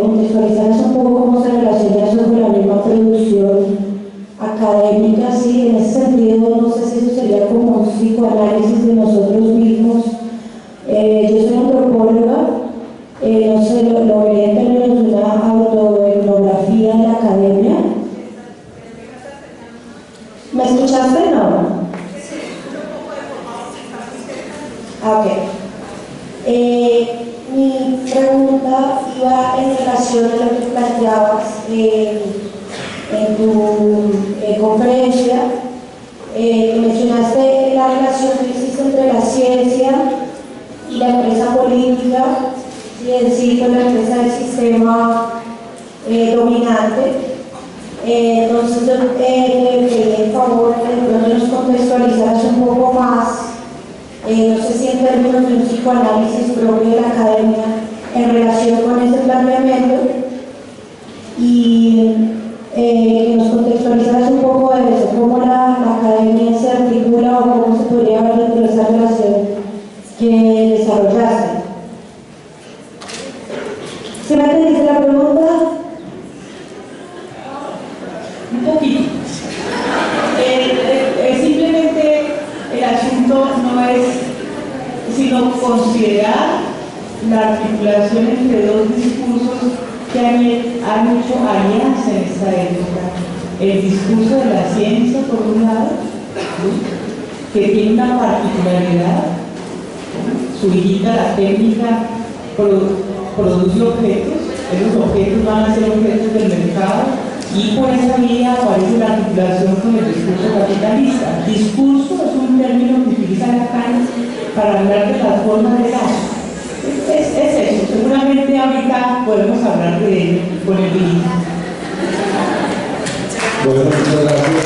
contextualizaras un poco cómo se relaciona eso con la misma producción académica, sí, en ese sentido, no sé si eso sería como un psicoanálisis de nosotros mismos. Yo soy antropóloga, no sé, lo vería en términos de una autoetnografía de la academia. ¿Me escuchaste? No. Ok. Mi pregunta iba en relación a lo que planteabas en tu conferencia. Mencionaste la relación que existe entre la ciencia y la empresa política, y en sí con la empresa del sistema dominante. Entonces yo te pedí el favor de que nos contextualizaras un poco más, no sé si en términos de un psicoanálisis propio de la academia en relación con ese planteamiento, y que nos contextualizaras un poco de eso, cómo la academia se articula o cómo se podría ver dentro de esa relación que desarrollaste. ¿Se me entendiste la pregunta? Un poquito. Simplemente el asunto no es sino considerar la articulación entre dos discursos que han hecho alianza en esta época. El discurso de la ciencia, por un lado, que tiene una particularidad, su hijita, la técnica, produce objetos, esos objetos van a ser objetos del mercado, y por esa vía aparece la articulación con el discurso capitalista. Discurso es un término que utiliza Lacan para hablar de las formas de gasto. Es eso, seguramente ahorita podemos hablar de ello con el vino. Bueno, muchas gracias.